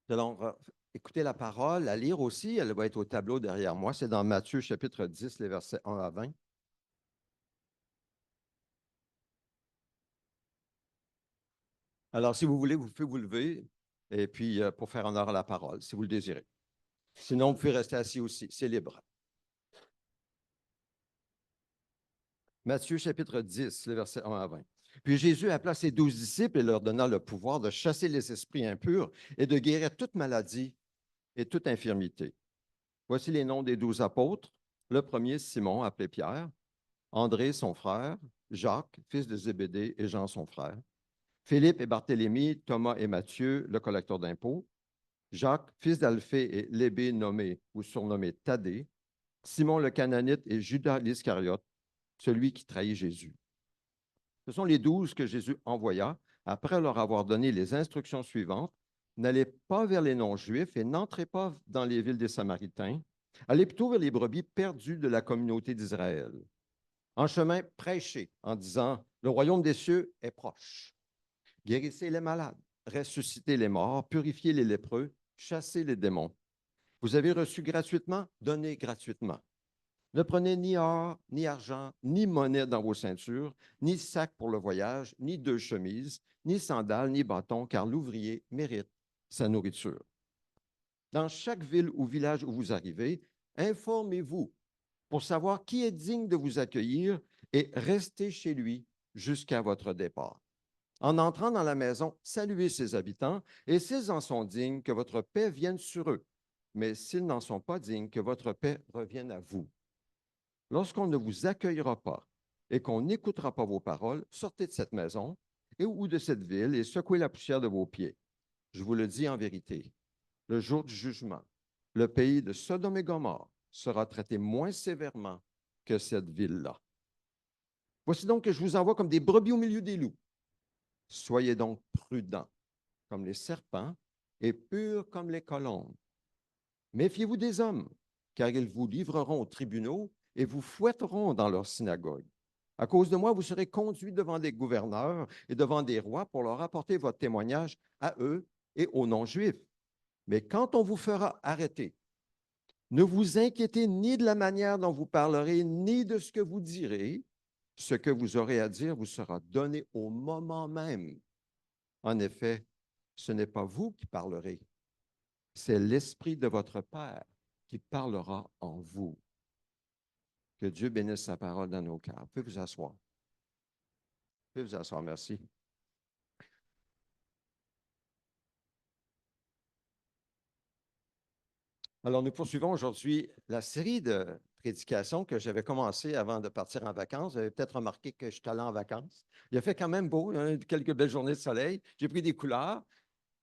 Nous allons écouter la parole, la lire aussi. Elle va être au tableau derrière moi. C'est dans Matthieu chapitre 10, les versets 1 à 20. Alors, si vous voulez, vous pouvez vous lever et puis pour faire honneur à la parole, si vous le désirez. Sinon, vous pouvez rester assis aussi. C'est libre. Matthieu chapitre 10, les versets 1 à 20. Puis Jésus appela ses 12 disciples et leur donna le pouvoir de chasser les esprits impurs et de guérir toute maladie et toute infirmité. Voici les noms des 12 apôtres. Le premier, Simon, appelé Pierre. André, son frère, Jacques, fils de Zébédée, et Jean, son frère, Philippe et Barthélemy, Thomas et Matthieu, le collecteur d'impôts, Jacques, fils d'Alphée et Lébé, nommé ou surnommé Thaddée, Simon le Cananite et Judas l'Iscariote, celui qui trahit Jésus. Ce sont les 12 que Jésus envoya après leur avoir donné les instructions suivantes. N'allez pas vers les non-juifs et n'entrez pas dans les villes des Samaritains. Allez plutôt vers les brebis perdues de la communauté d'Israël. En chemin, prêchez en disant, le royaume des cieux est proche. Guérissez les malades, ressuscitez les morts, purifiez les lépreux, chassez les démons. Vous avez reçu gratuitement, donnez gratuitement. Ne prenez ni or, ni argent, ni monnaie dans vos ceintures, ni sac pour le voyage, ni deux chemises, ni sandales, ni bâtons, car l'ouvrier mérite sa nourriture. Dans chaque ville ou village où vous arrivez, informez-vous pour savoir qui est digne de vous accueillir et restez chez lui jusqu'à votre départ. En entrant dans la maison, saluez ses habitants et s'ils en sont dignes, que votre paix vienne sur eux. Mais s'ils n'en sont pas dignes, que votre paix revienne à vous. Lorsqu'on ne vous accueillera pas et qu'on n'écoutera pas vos paroles, sortez de cette maison ou de cette ville et secouez la poussière de vos pieds. Je vous le dis en vérité, le jour du jugement, le pays de Sodome et Gomorrhe sera traité moins sévèrement que cette ville-là. Voici donc que je vous envoie comme des brebis au milieu des loups. Soyez donc prudents comme les serpents et purs comme les colombes. Méfiez-vous des hommes, car ils vous livreront aux tribunaux et vous fouetteront dans leurs synagogues. À cause de moi, vous serez conduits devant des gouverneurs et devant des rois pour leur apporter votre témoignage à eux et aux non-juifs. Mais quand on vous fera arrêter, ne vous inquiétez ni de la manière dont vous parlerez, ni de ce que vous direz. Ce que vous aurez à dire vous sera donné au moment même. En effet, ce n'est pas vous qui parlerez, c'est l'Esprit de votre Père qui parlera en vous. Que Dieu bénisse sa parole dans nos cœurs. Vous pouvez vous asseoir. Vous pouvez vous asseoir, merci. Alors, nous poursuivons aujourd'hui la série de prédications que j'avais commencé avant de partir en vacances. Vous avez peut-être remarqué que je suis allé en vacances. Il a fait quand même beau, hein, quelques belles journées de soleil. J'ai pris des couleurs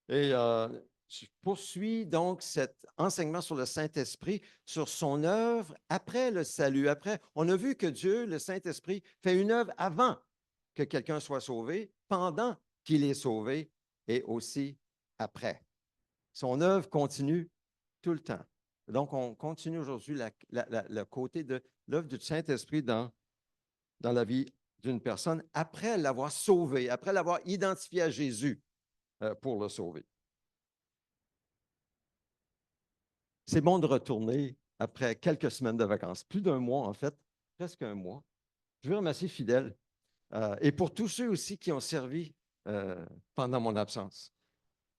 et je poursuis donc cet enseignement sur le Saint-Esprit, sur son œuvre après le salut. Après, on a vu que Dieu, le Saint-Esprit, fait une œuvre avant que quelqu'un soit sauvé, pendant qu'il est sauvé et aussi après. Son œuvre continue tout le temps. Donc, on continue aujourd'hui le côté de l'œuvre du Saint-Esprit dans la vie d'une personne après l'avoir sauvé, après l'avoir identifié à Jésus pour le sauver. C'est bon de retourner après quelques semaines de vacances, plus d'un mois en fait, presque un mois. Je veux remercier Fidèle et pour tous ceux aussi qui ont servi pendant mon absence.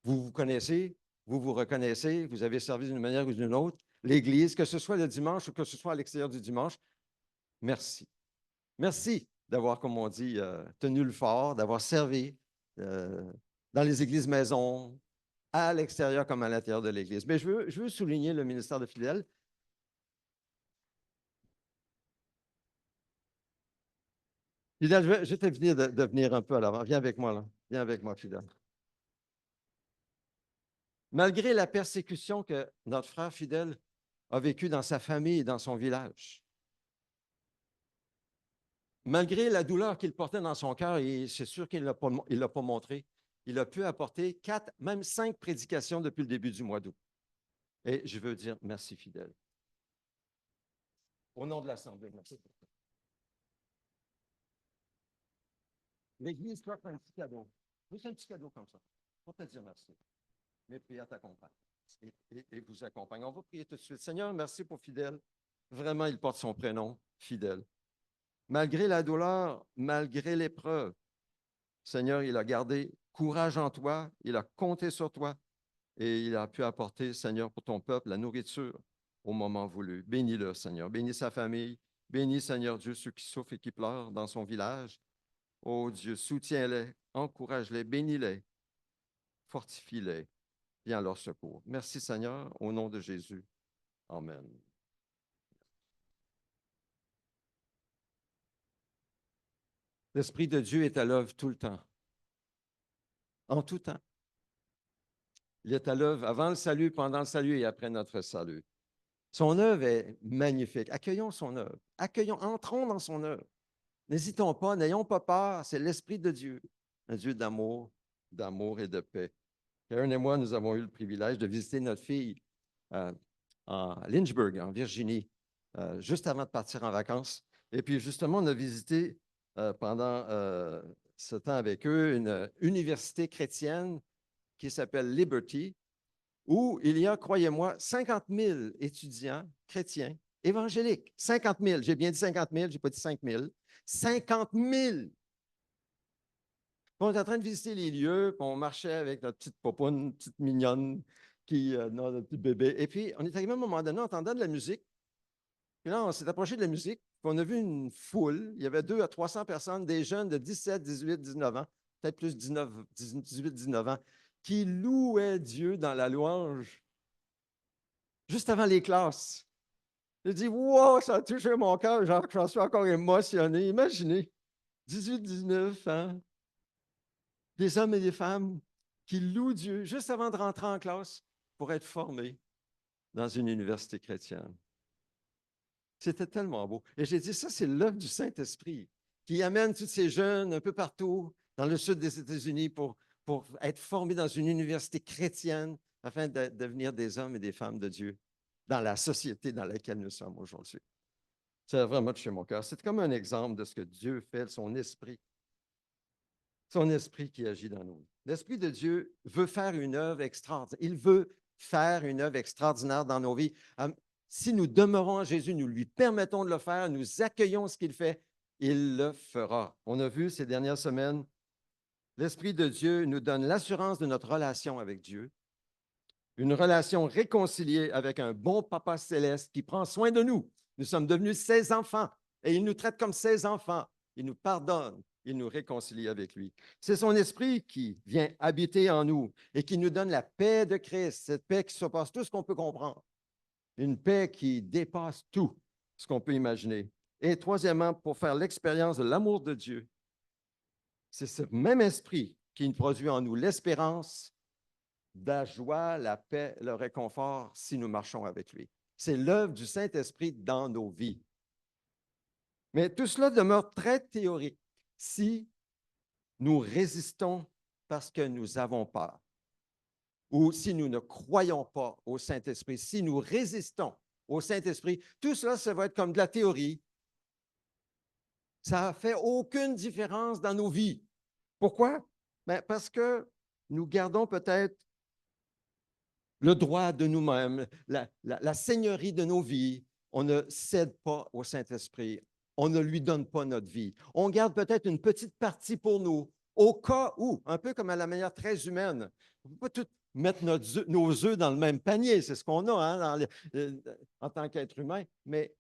Vous vous connaissez, vous vous reconnaissez, vous avez servi d'une manière ou d'une autre. L'Église, que ce soit le dimanche ou que ce soit à l'extérieur du dimanche, merci. Merci d'avoir, comme on dit, tenu le fort, d'avoir servi euh, dans les églises maisons, à l'extérieur comme à l'intérieur de l'Église. Mais je veux souligner le ministère de fidèles. Fidèle, je vais te venir de venir un peu à l'avant. Viens avec moi, là. Viens avec moi, Fidèle. Malgré la persécution que notre frère Fidèle a vécue dans sa famille et dans son village, malgré la douleur qu'il portait dans son cœur, et c'est sûr qu'il ne l'a pas montré, il a pu apporter 4, même 5 prédications depuis le début du mois d'août. Et je veux dire merci, Fidèle. Au nom de l'Assemblée, merci. L'Église t'offre un petit cadeau. Juste un petit cadeau comme ça, pour te dire merci. Mes prières t'accompagnent et vous accompagnent. On va prier tout de suite. Seigneur, merci pour Fidèle. Vraiment, il porte son prénom, Fidèle. Malgré la douleur, malgré l'épreuve, Seigneur, il a gardé courage en toi, il a compté sur toi et il a pu apporter, Seigneur, pour ton peuple, la nourriture au moment voulu. Bénis-le, Seigneur. Bénis sa famille. Bénis, Seigneur Dieu, ceux qui souffrent et qui pleurent dans son village. Oh Dieu, soutiens-les, encourage-les, bénis-les, fortifie-les. Viens à leur secours. Merci, Seigneur, au nom de Jésus. Amen. L'Esprit de Dieu est à l'œuvre tout le temps, en tout temps. Il est à l'œuvre avant le salut, pendant le salut et après notre salut. Son œuvre est magnifique. Accueillons son œuvre. Accueillons, entrons dans son œuvre. N'hésitons pas, n'ayons pas peur. C'est l'Esprit de Dieu, un Dieu d'amour et de paix. Karen et moi, nous avons eu le privilège de visiter notre fille à Lynchburg, en Virginie, juste avant de partir en vacances. Et puis, justement, on a visité pendant ce temps avec eux une université chrétienne qui s'appelle Liberty, où il y a, croyez-moi, 50 000 étudiants chrétiens évangéliques. 50 000, j'ai bien dit 50 000, je n'ai pas dit 5 000. 50 000! On était en train de visiter les lieux, puis on marchait avec notre petite popoune, petite mignonne, notre petit bébé. Et puis, on est arrivé à un moment donné, on entendait de la musique. Puis là, on s'est approché de la musique, puis on a vu une foule. Il y avait 200 à 300 personnes, des jeunes de 17, 18, 19 ans, peut-être plus 19, 18, 19 ans, qui louaient Dieu dans la louange juste avant les classes. J'ai dit, wow, ça a touché mon cœur, j'en suis encore émotionné. Imaginez, 18, 19 ans, des hommes et des femmes qui louent Dieu juste avant de rentrer en classe pour être formés dans une université chrétienne. C'était tellement beau. Et j'ai dit, ça, c'est l'œuvre du Saint-Esprit qui amène tous ces jeunes un peu partout dans le sud des États-Unis pour être formés dans une université chrétienne afin de devenir des hommes et des femmes de Dieu dans la société dans laquelle nous sommes aujourd'hui. Ça a vraiment touché mon cœur. C'est comme un exemple de ce que Dieu fait, son esprit qui agit dans nous. L'Esprit de Dieu veut faire une œuvre extraordinaire. Il veut faire une œuvre extraordinaire dans nos vies. Si nous demeurons en Jésus, nous lui permettons de le faire, nous accueillons ce qu'il fait, il le fera. On a vu ces dernières semaines, l'Esprit de Dieu nous donne l'assurance de notre relation avec Dieu, une relation réconciliée avec un bon Papa céleste qui prend soin de nous. Nous sommes devenus ses enfants et il nous traite comme ses enfants. Il nous pardonne, il nous réconcilie avec lui. C'est son esprit qui vient habiter en nous et qui nous donne la paix de Christ, cette paix qui surpasse tout ce qu'on peut comprendre. Une paix qui dépasse tout ce qu'on peut imaginer. Et troisièmement, pour faire l'expérience de l'amour de Dieu, c'est ce même esprit qui produit en nous l'espérance, la joie, la paix, le réconfort si nous marchons avec lui. C'est l'œuvre du Saint-Esprit dans nos vies. Mais tout cela demeure très théorique si nous résistons parce que nous avons peur ou si nous ne croyons pas au Saint-Esprit, si nous résistons au Saint-Esprit, tout cela, ça va être comme de la théorie. Ça ne fait aucune différence dans nos vies. Pourquoi? Bien, parce que nous gardons peut-être le droit de nous-mêmes, la seigneurie de nos vies. On ne cède pas au Saint-Esprit. On ne lui donne pas notre vie. On garde peut-être une petite partie pour nous, au cas où, un peu comme à la manière très humaine. On ne peut pas tout mettre nos œufs dans le même panier. C'est ce qu'on a en tant qu'être humain. Mais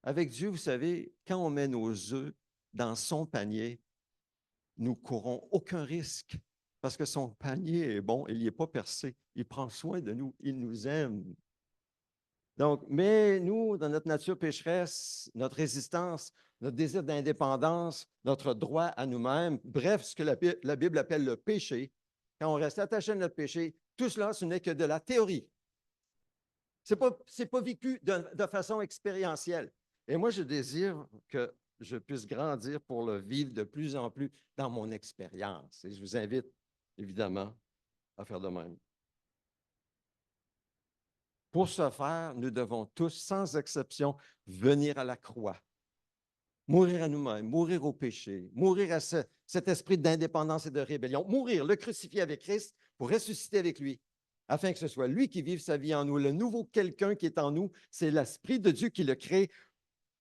avec Dieu, vous savez, quand on met nos œufs dans son panier, nous courons aucun risque parce que son panier est bon, il n'est pas percé. Il prend soin de nous, il nous aime. Donc, mais nous, dans notre nature pécheresse, notre résistance, notre désir d'indépendance, notre droit à nous-mêmes, bref, ce que la Bible appelle le péché, quand on reste attaché à notre péché, tout cela, ce n'est que de la théorie. Ce n'est pas vécu de façon expérientielle. Et moi, je désire que je puisse grandir pour le vivre de plus en plus dans mon expérience. Et je vous invite, évidemment, à faire de même. Pour ce faire, nous devons tous, sans exception, venir à la croix. Mourir à nous-mêmes, mourir au péché, mourir à cet esprit d'indépendance et de rébellion, mourir, le crucifier avec Christ pour ressusciter avec lui, afin que ce soit lui qui vive sa vie en nous. Le nouveau quelqu'un qui est en nous, c'est l'Esprit de Dieu qui le crée.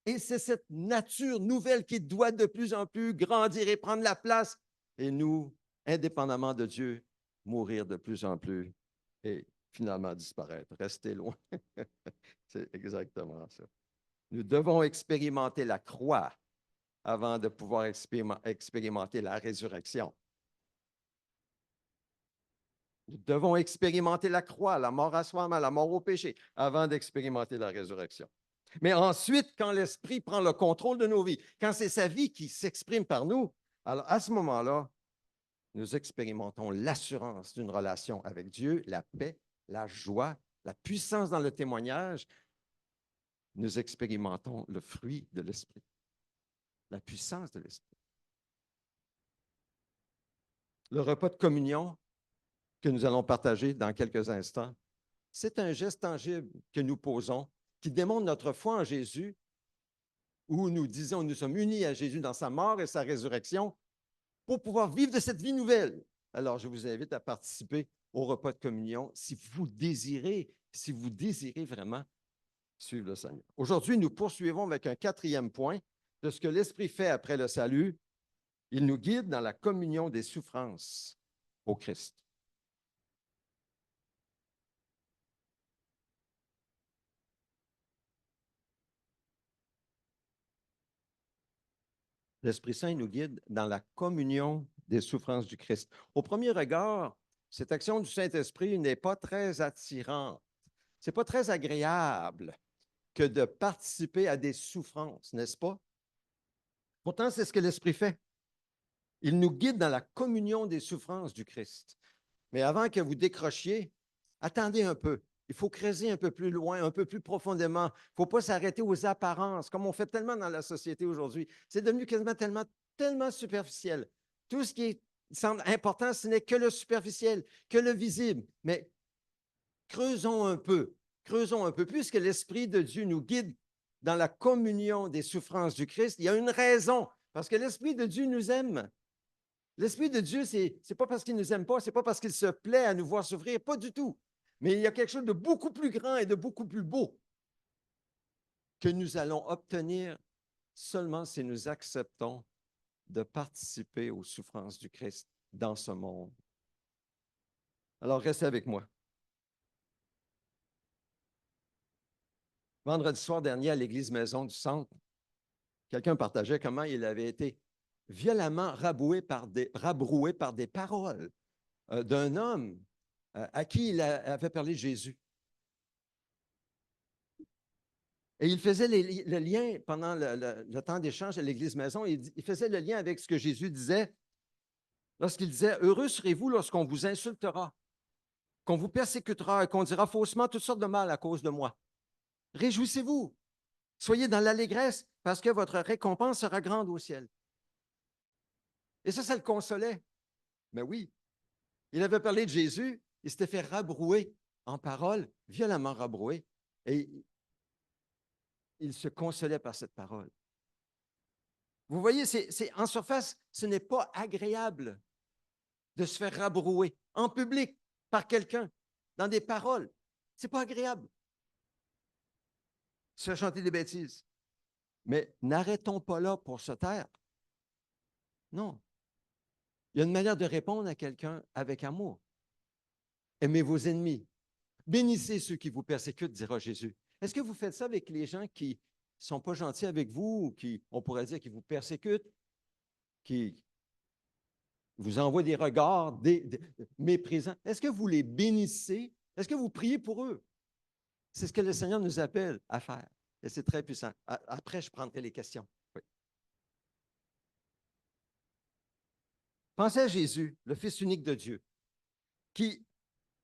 Et c'est cette nature nouvelle qui doit de plus en plus grandir et prendre la place. Et nous, indépendamment de Dieu, mourir de plus en plus et finalement disparaître, rester loin. C'est exactement ça. Nous devons expérimenter la croix avant de pouvoir expérimenter la résurrection. Nous devons expérimenter la croix, la mort à soi-même, la mort au péché, avant d'expérimenter la résurrection. Mais ensuite, quand l'Esprit prend le contrôle de nos vies, quand c'est sa vie qui s'exprime par nous, alors à ce moment-là, nous expérimentons l'assurance d'une relation avec Dieu, la paix, la joie, la puissance dans le témoignage. Nous expérimentons le fruit de l'Esprit, la puissance de l'Esprit. Le repas de communion que nous allons partager dans quelques instants, c'est un geste tangible que nous posons qui démontre notre foi en Jésus, où nous disons nous sommes unis à Jésus dans sa mort et sa résurrection pour pouvoir vivre de cette vie nouvelle. Alors, je vous invite à participer au repas de communion si vous désirez vraiment suivre le Seigneur. Aujourd'hui, nous poursuivons avec un quatrième point de ce que l'Esprit fait après le salut. Il nous guide dans la communion des souffrances au Christ. L'Esprit Saint nous guide dans la communion des souffrances du Christ. Au premier regard, cette action du Saint-Esprit n'est pas très attirante. Ce n'est pas très agréable que de participer à des souffrances, n'est-ce pas? Pourtant, c'est ce que l'Esprit fait. Il nous guide dans la communion des souffrances du Christ. Mais avant que vous décrochiez, attendez un peu. Il faut creuser un peu plus loin, un peu plus profondément. Il ne faut pas s'arrêter aux apparences, comme on fait tellement dans la société aujourd'hui. C'est devenu quasiment tellement superficiel. Tout ce qui semble important, ce n'est que le superficiel, que le visible. Mais creusons un peu, puisque l'Esprit de Dieu nous guide dans la communion des souffrances du Christ. Il y a une raison, parce que l'Esprit de Dieu nous aime. L'Esprit de Dieu, ce n'est pas parce qu'il ne nous aime pas, ce n'est pas parce qu'il se plaît à nous voir souffrir, pas du tout. Mais il y a quelque chose de beaucoup plus grand et de beaucoup plus beau que nous allons obtenir seulement si nous acceptons de participer aux souffrances du Christ dans ce monde. Alors, restez avec moi. Vendredi soir dernier, à l'église Maison du Centre, quelqu'un partageait comment il avait été violemment rabroué par des paroles d'un homme à qui il avait parlé de Jésus. Et il faisait le lien pendant le temps d'échange à l'église Maison, il faisait le lien avec ce que Jésus disait lorsqu'il disait « Heureux serez-vous lorsqu'on vous insultera, qu'on vous persécutera et qu'on dira faussement toutes sortes de mal à cause de moi. Réjouissez-vous, soyez dans l'allégresse parce que votre récompense sera grande au ciel. » Et ça le consolait. Mais oui, il avait parlé de Jésus, il s'était fait rabrouer en paroles, violemment rabroué, et il se consolait par cette parole. Vous voyez, en surface, ce n'est pas agréable de se faire rabrouer en public par quelqu'un, dans des paroles. Ce n'est pas agréable. Se faire chanter des bêtises. Mais n'arrêtons pas là pour se taire. Non. Il y a une manière de répondre à quelqu'un avec amour. Aimez vos ennemis. Bénissez ceux qui vous persécutent, dira Jésus. Est-ce que vous faites ça avec les gens qui ne sont pas gentils avec vous ou qui, on pourrait dire, qui vous persécutent, qui vous envoient des regards méprisants? Est-ce que vous les bénissez? Est-ce que vous priez pour eux? C'est ce que le Seigneur nous appelle à faire. Et c'est très puissant. Après, je prendrai les questions. Oui. Pensez à Jésus, le Fils unique de Dieu, qui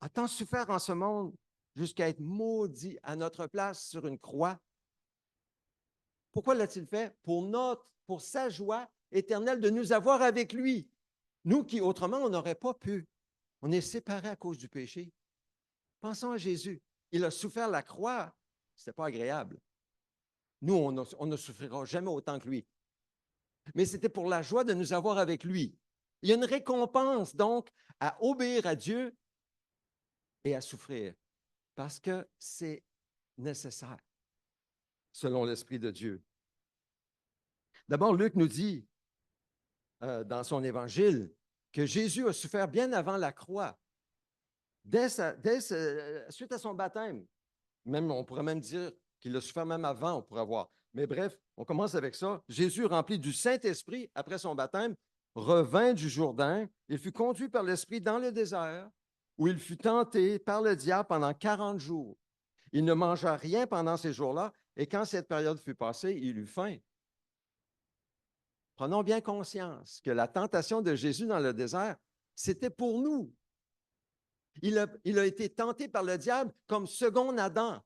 a tant souffert en ce monde jusqu'à être maudit à notre place sur une croix. Pourquoi l'a-t-il fait? Pour sa joie éternelle de nous avoir avec lui. Nous qui, autrement, on n'aurait pas pu. On est séparés à cause du péché. Pensons à Jésus. Il a souffert la croix. Ce n'était pas agréable. Nous, on ne souffrira jamais autant que lui. Mais c'était pour la joie de nous avoir avec lui. Il y a une récompense, donc, à obéir à Dieu et à souffrir, parce que c'est nécessaire, selon l'Esprit de Dieu. D'abord, Luc nous dit dans son évangile que Jésus a souffert bien avant la croix, suite à son baptême. Même, on pourrait même dire qu'il a souffert même avant, on pourrait voir. Mais bref, on commence avec ça. Jésus, rempli du Saint-Esprit après son baptême, revint du Jourdain. Il fut conduit par l'Esprit dans le désert, où il fut tenté par le diable pendant 40 jours. Il ne mangea rien pendant ces jours-là, et quand cette période fut passée, il eut faim. Prenons bien conscience que la tentation de Jésus dans le désert, c'était pour nous. Il a été tenté par le diable comme second Adam,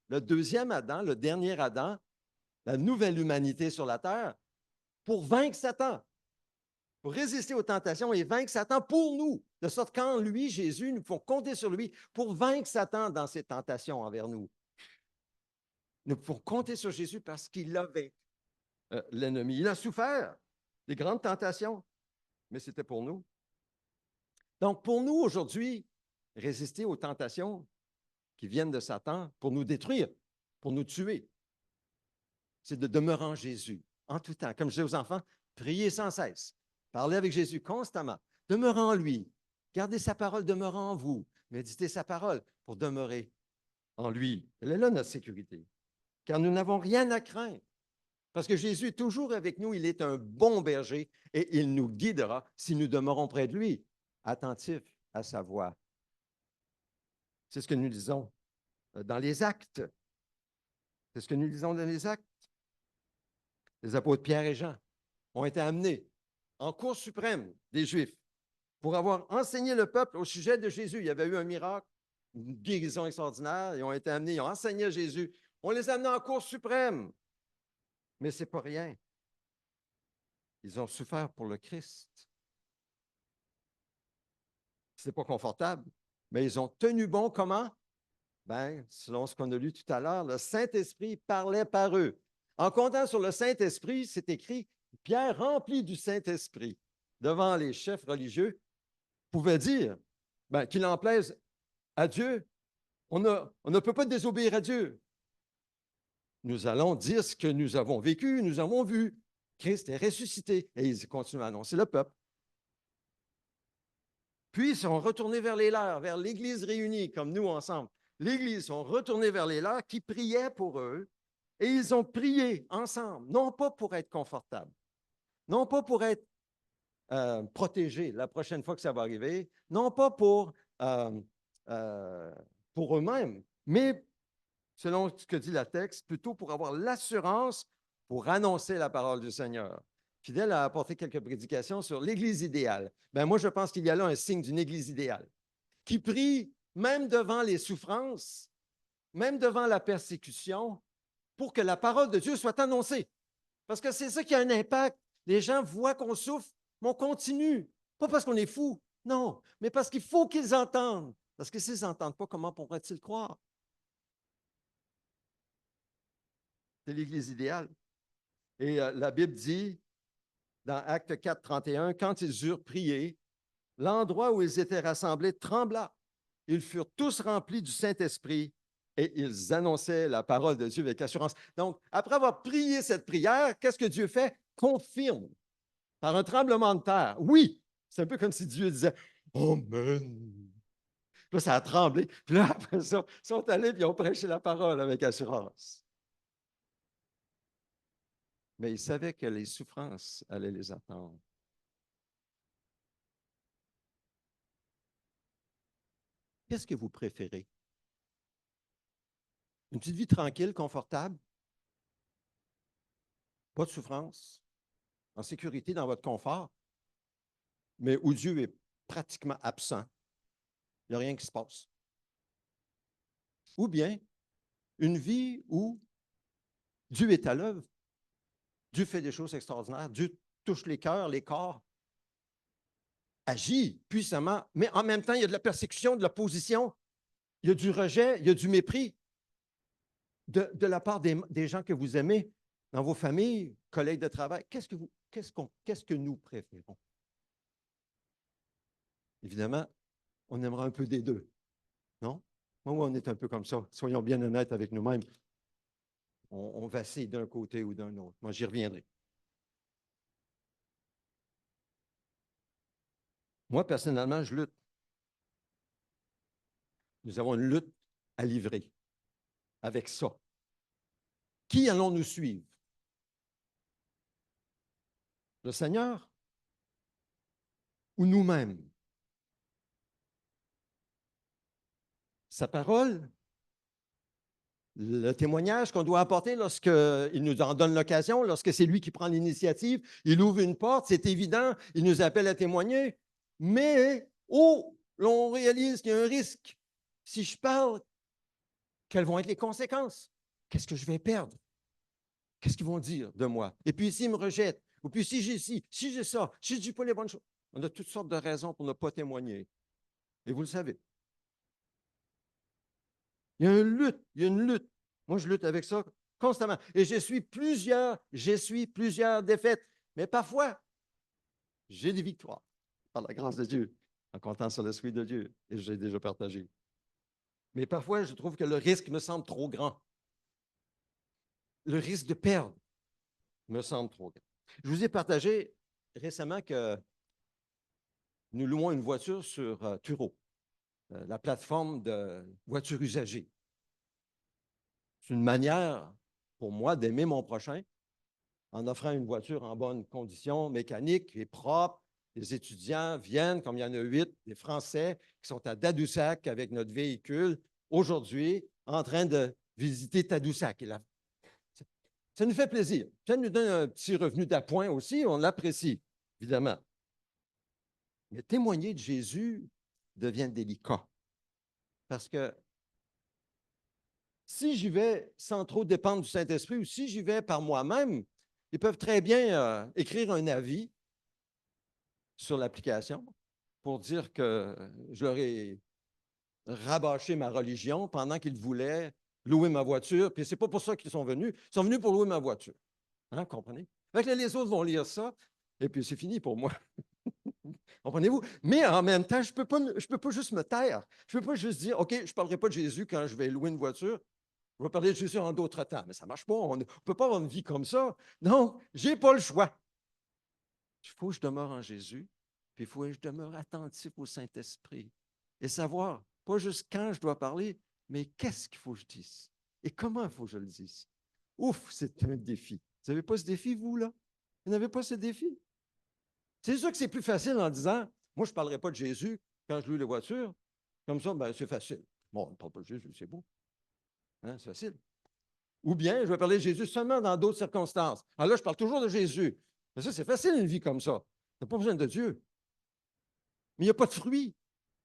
le deuxième Adam, le dernier Adam, la nouvelle humanité sur la terre, pour vaincre Satan, pour résister aux tentations et vaincre Satan pour nous. De sorte qu'en lui, Jésus, nous pouvons compter sur lui pour vaincre Satan dans ses tentations envers nous. Nous pouvons compter sur Jésus parce qu'il a vaincu l'ennemi. Il a souffert des grandes tentations, mais c'était pour nous. Donc, pour nous, aujourd'hui, résister aux tentations qui viennent de Satan pour nous détruire, pour nous tuer, c'est de demeurer en Jésus, en tout temps. Comme je dis aux enfants, priez sans cesse. Parlez avec Jésus constamment. Demeurez en lui. Gardez sa parole, demeurez en vous. Méditez sa parole pour demeurer en lui. Elle est là, notre sécurité. Car nous n'avons rien à craindre. Parce que Jésus est toujours avec nous. Il est un bon berger et il nous guidera si nous demeurons près de lui, attentifs à sa voix. C'est ce que nous lisons dans les Actes. C'est ce que nous lisons dans les Actes. Les apôtres Pierre et Jean ont été amenés en cour suprême des Juifs pour avoir enseigné le peuple au sujet de Jésus. Il y avait eu un miracle, une guérison extraordinaire. Ils ont été amenés, ils ont enseigné Jésus. On les a amenés en cour suprême. Mais ce n'est pas rien. Ils ont souffert pour le Christ. Ce n'est pas confortable, mais ils ont tenu bon comment? Bien, selon ce qu'on a lu tout à l'heure, le Saint-Esprit parlait par eux. En comptant sur le Saint-Esprit, c'est écrit, Pierre, rempli du Saint-Esprit, devant les chefs religieux, pouvait dire qu'il en plaise à Dieu. On ne peut pas désobéir à Dieu. Nous allons dire ce que nous avons vécu, nous avons vu. Christ est ressuscité. Et ils continuent à annoncer le peuple. Puis ils sont retournés vers les leurs, vers l'Église réunie, comme nous ensemble. L'Église sont retournés vers les leurs qui priaient pour eux. Et ils ont prié ensemble, non pas pour être confortables, non pas pour être protégés la prochaine fois que ça va arriver, non pas pour eux-mêmes, mais selon ce que dit la texte, plutôt pour avoir l'assurance pour annoncer la parole du Seigneur. Fidèle a apporté quelques prédications sur l'Église idéale. Moi, je pense qu'il y a là un signe d'une Église idéale qui prie même devant les souffrances, même devant la persécution, pour que la parole de Dieu soit annoncée. Parce que c'est ça qui a un impact. Les gens voient qu'on souffre, mais on continue. Pas parce qu'on est fou, non, mais parce qu'il faut qu'ils entendent. Parce que s'ils n'entendent pas, comment pourraient-ils croire? C'est l'Église idéale. Et la Bible dit, dans Actes 4, 31, quand ils eurent prié, l'endroit où ils étaient rassemblés trembla. Ils furent tous remplis du Saint-Esprit et ils annonçaient la parole de Dieu avec assurance. Donc, après avoir prié cette prière, qu'est-ce que Dieu fait? Confirme par un tremblement de terre. Oui, c'est un peu comme si Dieu disait Amen. Là, ça a tremblé. Puis là, après ça, ils sont allés et ils ont prêché la parole avec assurance. Mais ils savaient que les souffrances allaient les attendre. Qu'est-ce que vous préférez? Une petite vie tranquille, confortable, pas de souffrance, en sécurité dans votre confort, mais où Dieu est pratiquement absent. Il n'y a rien qui se passe. Ou bien une vie où Dieu est à l'œuvre, Dieu fait des choses extraordinaires, Dieu touche les cœurs, les corps, agit puissamment, mais en même temps, il y a de la persécution, de l'opposition, il y a du rejet, il y a du mépris de la part des gens que vous aimez, dans vos familles, collègues de travail. Qu'est-ce que nous préférons? Évidemment, on aimera un peu des deux. Non? Oui, on est un peu comme ça. Soyons bien honnêtes avec nous-mêmes. On vacille d'un côté ou d'un autre. Moi, j'y reviendrai. Moi, personnellement, je lutte. Nous avons une lutte à livrer avec ça. Qui allons-nous suivre? Le Seigneur ou nous-mêmes? Sa parole, le témoignage qu'on doit apporter lorsqu'il nous en donne l'occasion, lorsque c'est lui qui prend l'initiative, il ouvre une porte, c'est évident, il nous appelle à témoigner. Mais, oh, l'on réalise qu'il y a un risque. Si je parle, quelles vont être les conséquences? Qu'est-ce que je vais perdre? Qu'est-ce qu'ils vont dire de moi? Et puis s'ils me rejettent, ou puis si j'ai ci, si j'ai ça, si je ne dis pas les bonnes choses. On a toutes sortes de raisons pour ne pas témoigner. Et vous le savez. Il y a une lutte, il y a une lutte. Moi, je lutte avec ça constamment. Et j'ai plusieurs défaites. Mais parfois, j'ai des victoires par la grâce de Dieu, en comptant sur l'Esprit de Dieu. Et j'ai déjà partagé. Mais parfois, je trouve que le risque me semble trop grand. Le risque de perdre me semble trop grand. Je vous ai partagé récemment que nous louons une voiture sur Turo, la plateforme de voitures usagées. C'est une manière pour moi d'aimer mon prochain en offrant une voiture en bonne condition mécanique et propre. Les étudiants viennent, comme il y en a 8, des Français qui sont à Tadoussac avec notre véhicule aujourd'hui en train de visiter Tadoussac. Ça nous fait plaisir. Ça nous donne un petit revenu d'appoint aussi, on l'apprécie, évidemment. Mais témoigner de Jésus devient délicat. Parce que si j'y vais sans trop dépendre du Saint-Esprit ou si j'y vais par moi-même, ils peuvent très bien écrire un avis sur l'application pour dire que je leur ai rabâché ma religion pendant qu'ils voulaient louer ma voiture. Puis c'est pas pour ça qu'ils sont venus. Ils sont venus pour louer ma voiture. Hein, comprenez? Fait que les autres vont lire ça, et puis c'est fini pour moi. Comprenez-vous? Mais en même temps, je ne peux pas juste me taire. Je ne peux pas juste dire, OK, je ne parlerai pas de Jésus quand je vais louer une voiture. Je vais parler de Jésus en d'autres temps. Mais ça ne marche pas. On ne peut pas avoir une vie comme ça. Donc, je n'ai pas le choix. Il faut que je demeure en Jésus, puis il faut que je demeure attentif au Saint-Esprit et savoir, pas juste quand je dois parler, mais qu'est-ce qu'il faut que je dise et comment il faut que je le dise. Ouf, c'est un défi. Vous n'avez pas ce défi, vous, là? Vous n'avez pas ce défi? C'est sûr que c'est plus facile en disant, moi, je ne parlerai pas de Jésus quand je loue les voitures. Comme ça, ben, c'est facile. Bon, on ne parle pas de Jésus, c'est beau. Hein, c'est facile. Ou bien, je vais parler de Jésus seulement dans d'autres circonstances. Alors là, je parle toujours de Jésus. Mais ça, c'est facile, une vie comme ça. Tu n'as pas besoin de Dieu. Mais il n'y a pas de fruit.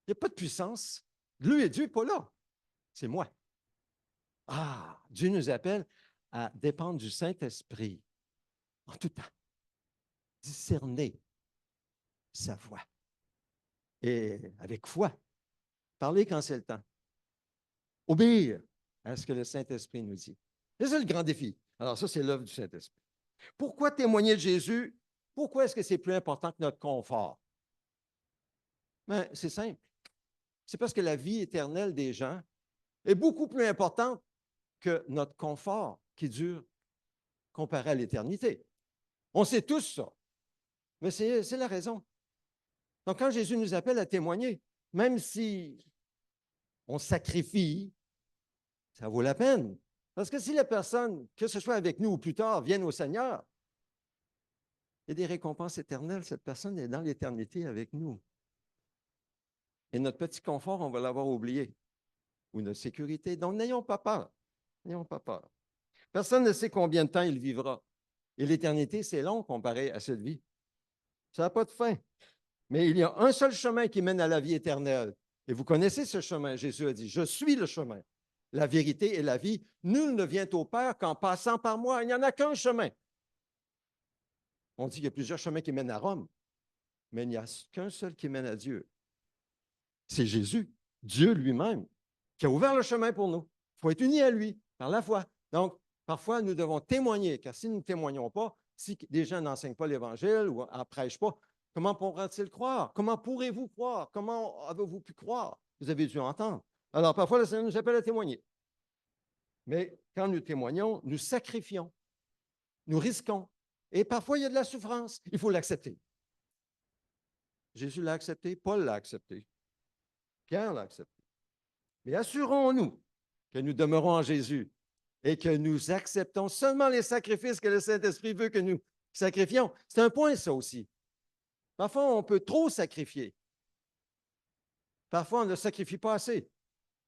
Il n'y a pas de puissance. Lui et Dieu n'est pas là. C'est moi. Ah, Dieu nous appelle à dépendre du Saint-Esprit en tout temps. Discerner sa voix. Et avec foi, parler quand c'est le temps. Obéir à ce que le Saint-Esprit nous dit. C'est ça le grand défi. Alors ça, c'est l'œuvre du Saint-Esprit. Pourquoi témoigner de Jésus? Pourquoi est-ce que c'est plus important que notre confort? Ben, c'est simple. C'est parce que la vie éternelle des gens est beaucoup plus importante que notre confort qui dure comparé à l'éternité. On sait tous ça, mais c'est la raison. Donc, quand Jésus nous appelle à témoigner, même si on sacrifie, ça vaut la peine. Parce que si la personne, que ce soit avec nous ou plus tard, vienne au Seigneur, il y a des récompenses éternelles. Cette personne est dans l'éternité avec nous. Et notre petit confort, on va l'avoir oublié. Ou notre sécurité. Donc, n'ayons pas peur. N'ayons pas peur. Personne ne sait combien de temps il vivra. Et l'éternité, c'est long comparé à cette vie. Ça n'a pas de fin. Mais il y a un seul chemin qui mène à la vie éternelle. Et vous connaissez ce chemin. Jésus a dit, je suis le chemin, la vérité et la vie. Nul ne vient au Père qu'en passant par moi. Il n'y en a qu'un chemin. On dit qu'il y a plusieurs chemins qui mènent à Rome, mais il n'y a qu'un seul qui mène à Dieu. C'est Jésus, Dieu lui-même, qui a ouvert le chemin pour nous. Il faut être unis à lui par la foi. Donc, parfois, nous devons témoigner, car si nous ne témoignons pas, si des gens n'enseignent pas l'Évangile ou n'en prêchent pas, comment pourra-t-il croire? Comment pourrez-vous croire? Comment avez-vous pu croire? Vous avez dû entendre. Alors, parfois, le Seigneur nous appelle à témoigner. Mais quand nous témoignons, nous sacrifions, nous risquons. Et parfois, il y a de la souffrance. Il faut l'accepter. Jésus l'a accepté, Paul l'a accepté, Pierre l'a accepté. Mais assurons-nous que nous demeurons en Jésus et que nous acceptons seulement les sacrifices que le Saint-Esprit veut que nous sacrifions. C'est un point, ça aussi. Parfois, on peut trop sacrifier. Parfois, on ne sacrifie pas assez.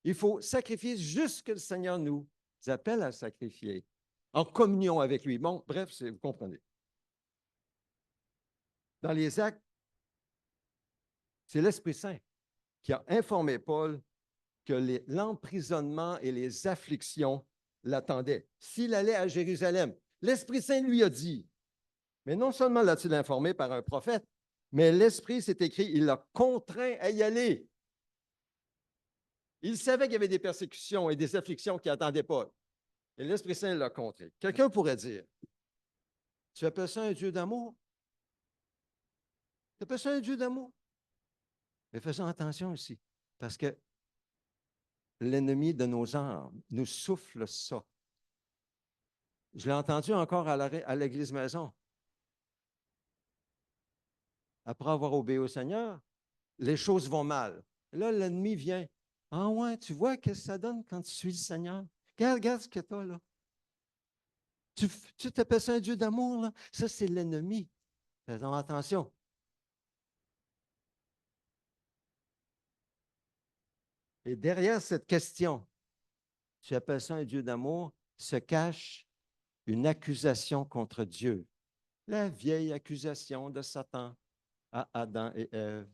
Il faut sacrifier juste ce que le Seigneur nous appelle à sacrifier, en communion avec lui. Bon, bref, vous comprenez. Dans les Actes, c'est l'Esprit Saint qui a informé Paul que l'emprisonnement et les afflictions l'attendaient. S'il allait à Jérusalem, l'Esprit Saint lui a dit, mais non seulement l'a-t-il informé par un prophète, mais l'Esprit, c'est écrit, il l'a contraint à y aller. Il savait qu'il y avait des persécutions et des afflictions qui attendaient Paul. Et l'Esprit Saint l'a contraint. Quelqu'un pourrait dire, tu appelles ça un Dieu d'amour? Tu appelles ça un Dieu d'amour? Mais faisons attention aussi, parce que l'ennemi de nos âmes nous souffle ça. Je l'ai entendu encore à l'église maison. Après avoir obéi au Seigneur, les choses vont mal. Là, l'ennemi vient. Ah ouais, tu vois qu'est-ce que ça donne quand tu suis le Seigneur? Regarde ce que tu as là. Tu t'appelles ça un Dieu d'amour, là? Ça, c'est l'ennemi. Faisons attention. Et derrière cette question, tu appelles ça un Dieu d'amour, se cache une accusation contre Dieu. La vieille accusation de Satan à Adam et Ève.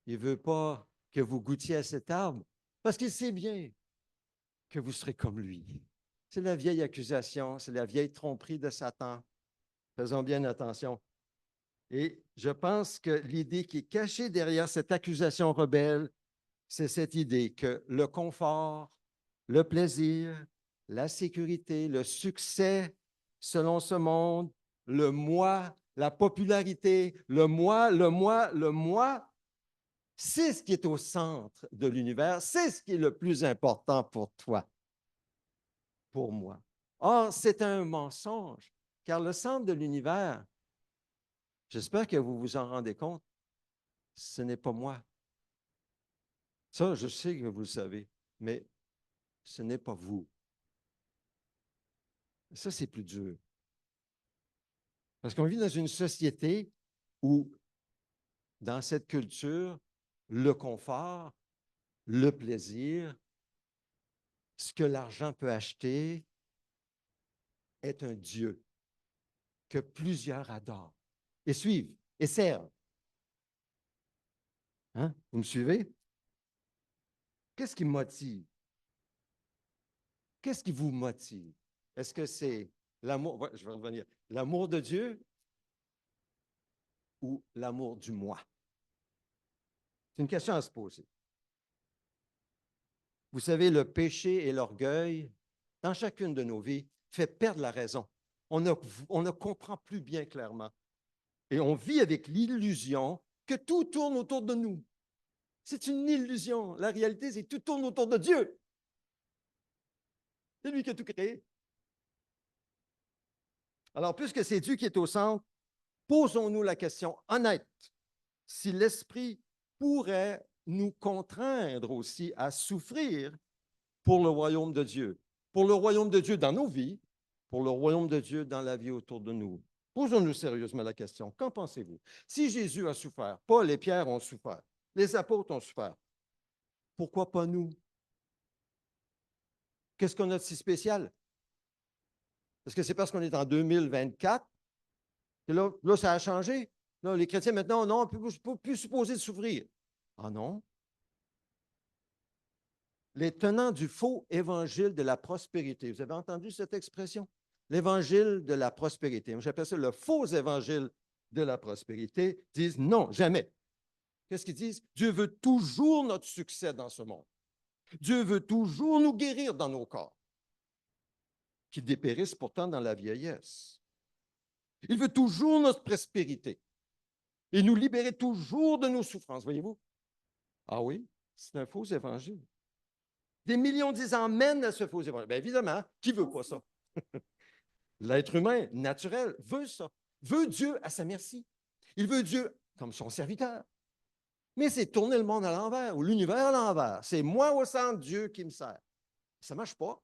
Il ne veut pas que vous goûtiez à cet arbre parce qu'il sait bien que vous serez comme lui. C'est la vieille accusation, c'est la vieille tromperie de Satan. Faisons bien attention. Et je pense que l'idée qui est cachée derrière cette accusation rebelle, c'est cette idée que le confort, le plaisir, la sécurité, le succès selon ce monde, le moi, la popularité, le moi, c'est ce qui est au centre de l'univers, c'est ce qui est le plus important pour toi, pour moi. Or, c'est un mensonge, car le centre de l'univers, j'espère que vous vous en rendez compte, ce n'est pas moi. Ça, je sais que vous le savez, mais ce n'est pas vous. Ça, c'est plus dur. Parce qu'on vit dans une société où, dans cette culture, le confort, le plaisir, ce que l'argent peut acheter, est un Dieu que plusieurs adorent et suivent et servent. Hein? Vous me suivez? Qu'est-ce qui me motive? Qu'est-ce qui vous motive? Est-ce que c'est l'amour, je vais revenir, l'amour de Dieu ou l'amour du moi? C'est une question à se poser. Vous savez, le péché et l'orgueil, dans chacune de nos vies, fait perdre la raison. On ne comprend plus bien clairement. Et on vit avec l'illusion que tout tourne autour de nous. C'est une illusion. La réalité, c'est que tout tourne autour de Dieu. C'est lui qui a tout créé. Alors, puisque c'est Dieu qui est au centre, posons-nous la question honnête. Si l'Esprit pourrait nous contraindre aussi à souffrir pour le royaume de Dieu, pour le royaume de Dieu dans nos vies, pour le royaume de Dieu dans la vie autour de nous. Posons-nous sérieusement la question. Qu'en pensez-vous? Si Jésus a souffert, Paul et Pierre ont souffert, les apôtres ont souffert, pourquoi pas nous? Qu'est-ce qu'on a de si spécial? Est-ce que c'est parce qu'on est en 2024 que là, ça a changé? Là, les chrétiens, maintenant, non, on ne peut plus supposer de souffrir. Ah non? Les tenants du faux évangile de la prospérité. Vous avez entendu cette expression? L'évangile de la prospérité. J'appelle ça le faux évangile de la prospérité. Disent non, jamais. Qu'est-ce qu'ils disent? Dieu veut toujours notre succès dans ce monde. Dieu veut toujours nous guérir dans nos corps, qui dépérissent pourtant dans la vieillesse. Il veut toujours notre prospérité et nous libérer toujours de nos souffrances, voyez-vous? Ah oui? C'est un faux évangile. Des millions disent mènent à ce faux évangile. Bien évidemment, qui ne veut pas ça? L'être humain naturel veut ça, veut Dieu à sa merci. Il veut Dieu comme son serviteur. Mais c'est tourner le monde à l'envers ou l'univers à l'envers. C'est moi au centre, Dieu qui me sert. Ça ne marche pas.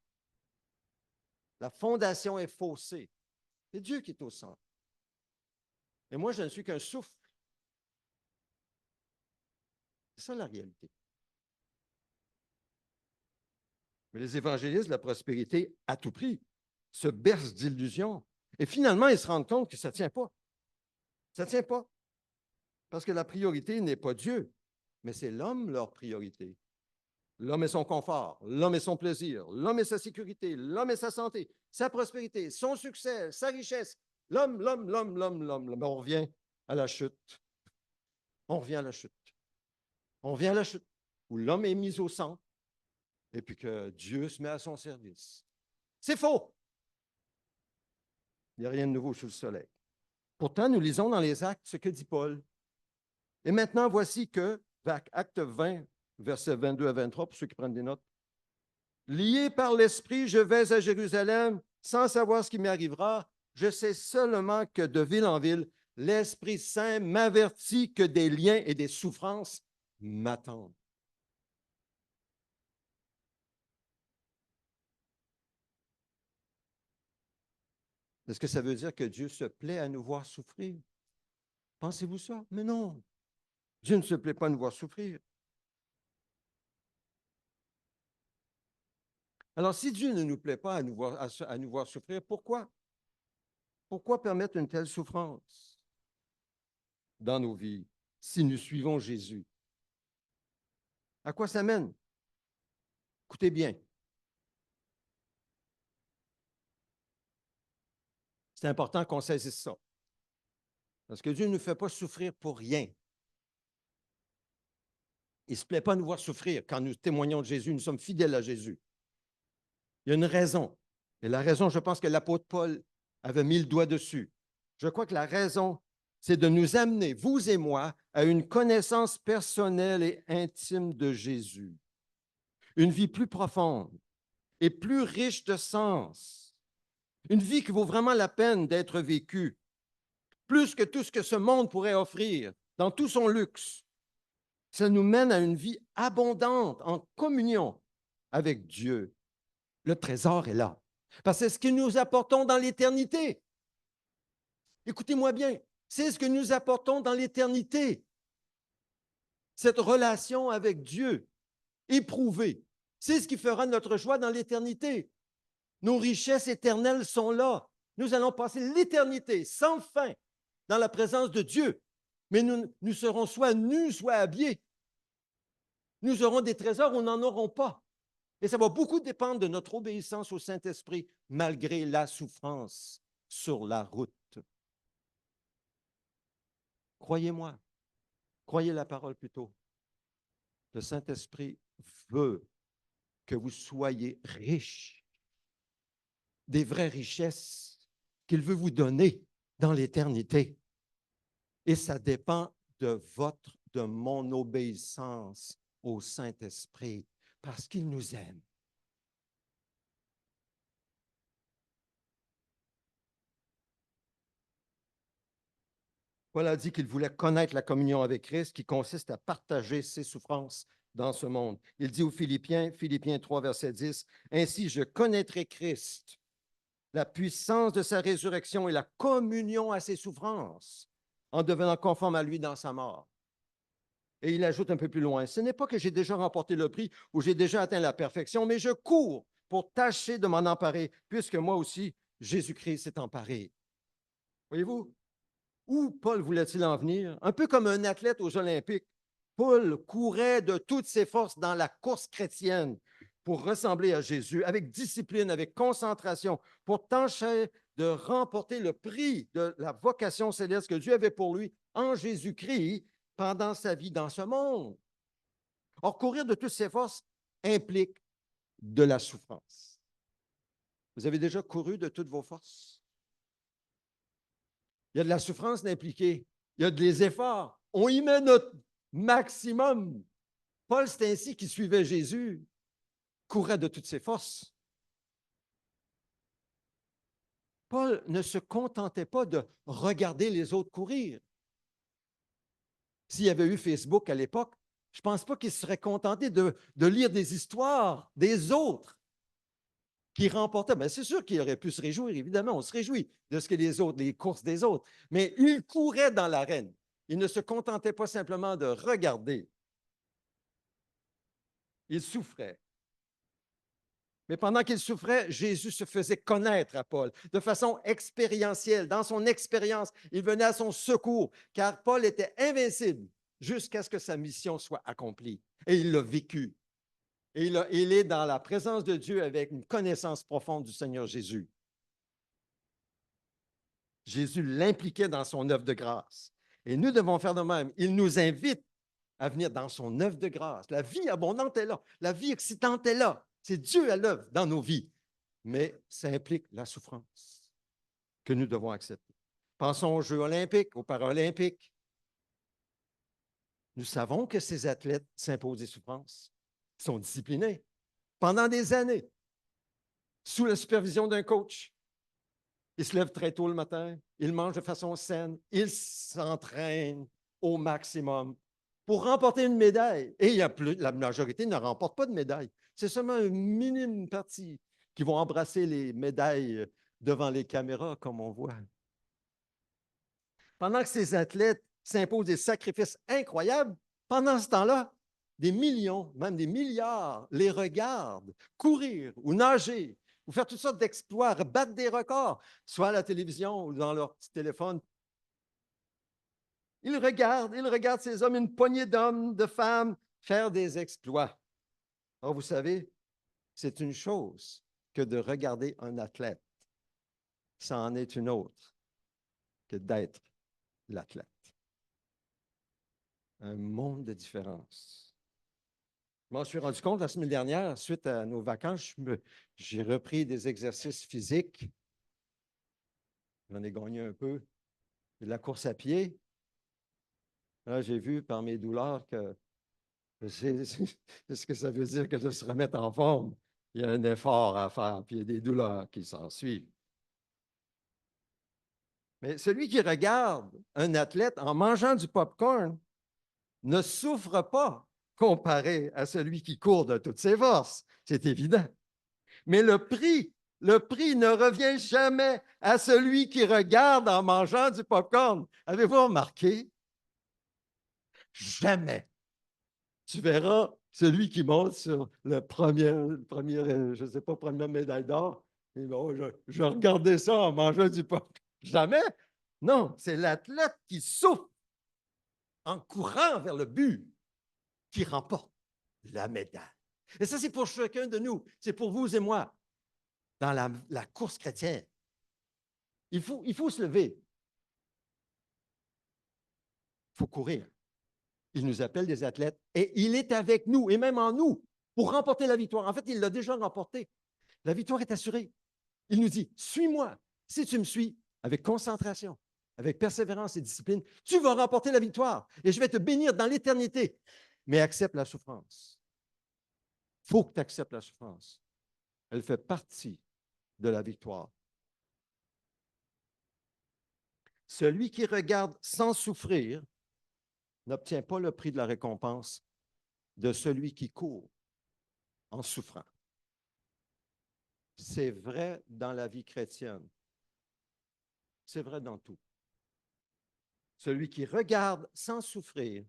La fondation est faussée. C'est Dieu qui est au centre. Et moi, je ne suis qu'un souffle. C'est ça la réalité. Mais les évangélistes de la prospérité, à tout prix, se bercent d'illusions. Et finalement, ils se rendent compte que ça ne tient pas. Ça ne tient pas. Parce que la priorité n'est pas Dieu, mais c'est l'homme leur priorité. L'homme et son confort, l'homme et son plaisir, l'homme et sa sécurité, l'homme et sa santé, sa prospérité, son succès, sa richesse. L'homme. On revient à la chute. On revient à la chute. On revient à la chute, où l'homme est mis au centre et puis que Dieu se met à son service. C'est faux. Il n'y a rien de nouveau sous le soleil. Pourtant, nous lisons dans les Actes ce que dit Paul. Et maintenant, voici que, acte 20, versets 22 à 23, pour ceux qui prennent des notes. Lié par l'Esprit, je vais à Jérusalem sans savoir ce qui m'arrivera. Je sais seulement que de ville en ville, l'Esprit Saint m'avertit que des liens et des souffrances m'attendent. Est-ce que ça veut dire que Dieu se plaît à nous voir souffrir? Pensez-vous ça? Mais non. Dieu ne se plaît pas à nous voir souffrir. Alors, si Dieu ne nous plaît pas à nous voir souffrir, pourquoi? Pourquoi permettre une telle souffrance dans nos vies si nous suivons Jésus? À quoi ça mène? Écoutez bien. C'est important qu'on saisisse ça. Parce que Dieu ne nous fait pas souffrir pour rien. Il ne se plaît pas à nous voir souffrir. Quand nous témoignons de Jésus, nous sommes fidèles à Jésus. Il y a une raison. Et la raison, je pense que l'apôtre Paul avait mis le doigt dessus. Je crois que la raison, c'est de nous amener, vous et moi, à une connaissance personnelle et intime de Jésus. Une vie plus profonde et plus riche de sens. Une vie qui vaut vraiment la peine d'être vécue, plus que tout ce que ce monde pourrait offrir, dans tout son luxe. Ça nous mène à une vie abondante, en communion avec Dieu. Le trésor est là. Parce que c'est ce que nous apportons dans l'éternité. Écoutez-moi bien, c'est ce que nous apportons dans l'éternité. Cette relation avec Dieu, éprouvée, c'est ce qui fera notre joie dans l'éternité. Nos richesses éternelles sont là. Nous allons passer l'éternité sans fin dans la présence de Dieu. Mais nous serons soit nus, soit habillés. Nous aurons des trésors ou n'en aurons pas. Et ça va beaucoup dépendre de notre obéissance au Saint-Esprit, malgré la souffrance sur la route. Croyez-moi, croyez la parole plutôt. Le Saint-Esprit veut que vous soyez riches, des vraies richesses qu'il veut vous donner dans l'éternité. Et ça dépend de mon obéissance au Saint-Esprit, parce qu'il nous aime. Paul a dit qu'il voulait connaître la communion avec Christ qui consiste à partager ses souffrances dans ce monde. Il dit aux Philippiens 3, verset 10, « Ainsi je connaîtrai Christ, la puissance de sa résurrection et la communion à ses souffrances, en devenant conforme à lui dans sa mort. » Et il ajoute un peu plus loin, « Ce n'est pas que j'ai déjà remporté le prix ou j'ai déjà atteint la perfection, mais je cours pour tâcher de m'en emparer, puisque moi aussi, Jésus-Christ s'est emparé. » Voyez-vous? Où Paul voulait-il en venir? Un peu comme un athlète aux Olympiques. Paul courait de toutes ses forces dans la course chrétienne pour ressembler à Jésus, avec discipline, avec concentration, pour tâcher de remporter le prix de la vocation céleste que Dieu avait pour lui en Jésus-Christ pendant sa vie dans ce monde. Or, courir de toutes ses forces implique de la souffrance. Vous avez déjà couru de toutes vos forces? Il y a de la souffrance impliquée. Il y a des efforts. On y met notre maximum. Paul, c'est ainsi qu'il suivait Jésus, courait de toutes ses forces. Paul ne se contentait pas de regarder les autres courir. S'il y avait eu Facebook à l'époque, je ne pense pas qu'il se serait contenté de lire des histoires des autres qui remportaient. Bien, c'est sûr qu'il aurait pu se réjouir, évidemment, on se réjouit de ce que les courses des autres. Mais il courait dans l'arène. Il ne se contentait pas simplement de regarder. Il souffrait. Mais pendant qu'il souffrait, Jésus se faisait connaître à Paul de façon expérientielle. Dans son expérience, il venait à son secours, car Paul était invincible jusqu'à ce que sa mission soit accomplie. Et il l'a vécu. Et il est dans la présence de Dieu avec une connaissance profonde du Seigneur Jésus. Jésus l'impliquait dans son œuvre de grâce. Et nous devons faire de même. Il nous invite à venir dans son œuvre de grâce. La vie abondante est là. La vie excitante est là. C'est Dieu à l'œuvre dans nos vies. Mais ça implique la souffrance que nous devons accepter. Pensons aux Jeux olympiques, aux Paralympiques. Nous savons que ces athlètes s'imposent des souffrances. Ils sont disciplinés pendant des années, sous la supervision d'un coach. Ils se lèvent très tôt le matin, ils mangent de façon saine, ils s'entraînent au maximum pour remporter une médaille. Et la majorité ne remporte pas de médaille. C'est seulement une minime partie qui vont embrasser les médailles devant les caméras, comme on voit. Pendant que ces athlètes s'imposent des sacrifices incroyables, pendant ce temps-là, des millions, même des milliards, les regardent courir ou nager ou faire toutes sortes d'exploits, battre des records, soit à la télévision ou dans leur petit téléphone. Ils regardent ces hommes, une poignée d'hommes, de femmes, faire des exploits. Alors, vous savez, c'est une chose que de regarder un athlète. Ça en est une autre que d'être l'athlète. Un monde de différence. Je m'en suis rendu compte la semaine dernière, suite à nos vacances, j'ai repris des exercices physiques. J'en ai gagné un peu. De la course à pied. Là, j'ai vu par mes douleurs que c'est ce que ça veut dire que de se remettre en forme. Il y a un effort à faire, puis il y a des douleurs qui s'en suivent. Mais celui qui regarde un athlète en mangeant du popcorn ne souffre pas comparé à celui qui court de toutes ses forces. C'est évident. Mais le prix ne revient jamais à celui qui regarde en mangeant du popcorn. Avez-vous remarqué? Jamais. Tu verras celui qui monte sur le premier je ne sais pas, première médaille d'or. Et bon, je regardais ça en mangeant du popcorn. Jamais. Non, c'est l'athlète qui souffre en courant vers le but qui remporte la médaille. Et ça, c'est pour chacun de nous. C'est pour vous et moi dans la course chrétienne. Il faut se lever. Il faut courir. Il nous appelle des athlètes et il est avec nous et même en nous pour remporter la victoire. En fait, il l'a déjà remporté. La victoire est assurée. Il nous dit, suis-moi. Si tu me suis avec concentration, avec persévérance et discipline, tu vas remporter la victoire et je vais te bénir dans l'éternité. Mais accepte la souffrance. Il faut que tu acceptes la souffrance. Elle fait partie de la victoire. Celui qui regarde sans souffrir n'obtient pas le prix de la récompense de celui qui court en souffrant. C'est vrai dans la vie chrétienne. C'est vrai dans tout. Celui qui regarde sans souffrir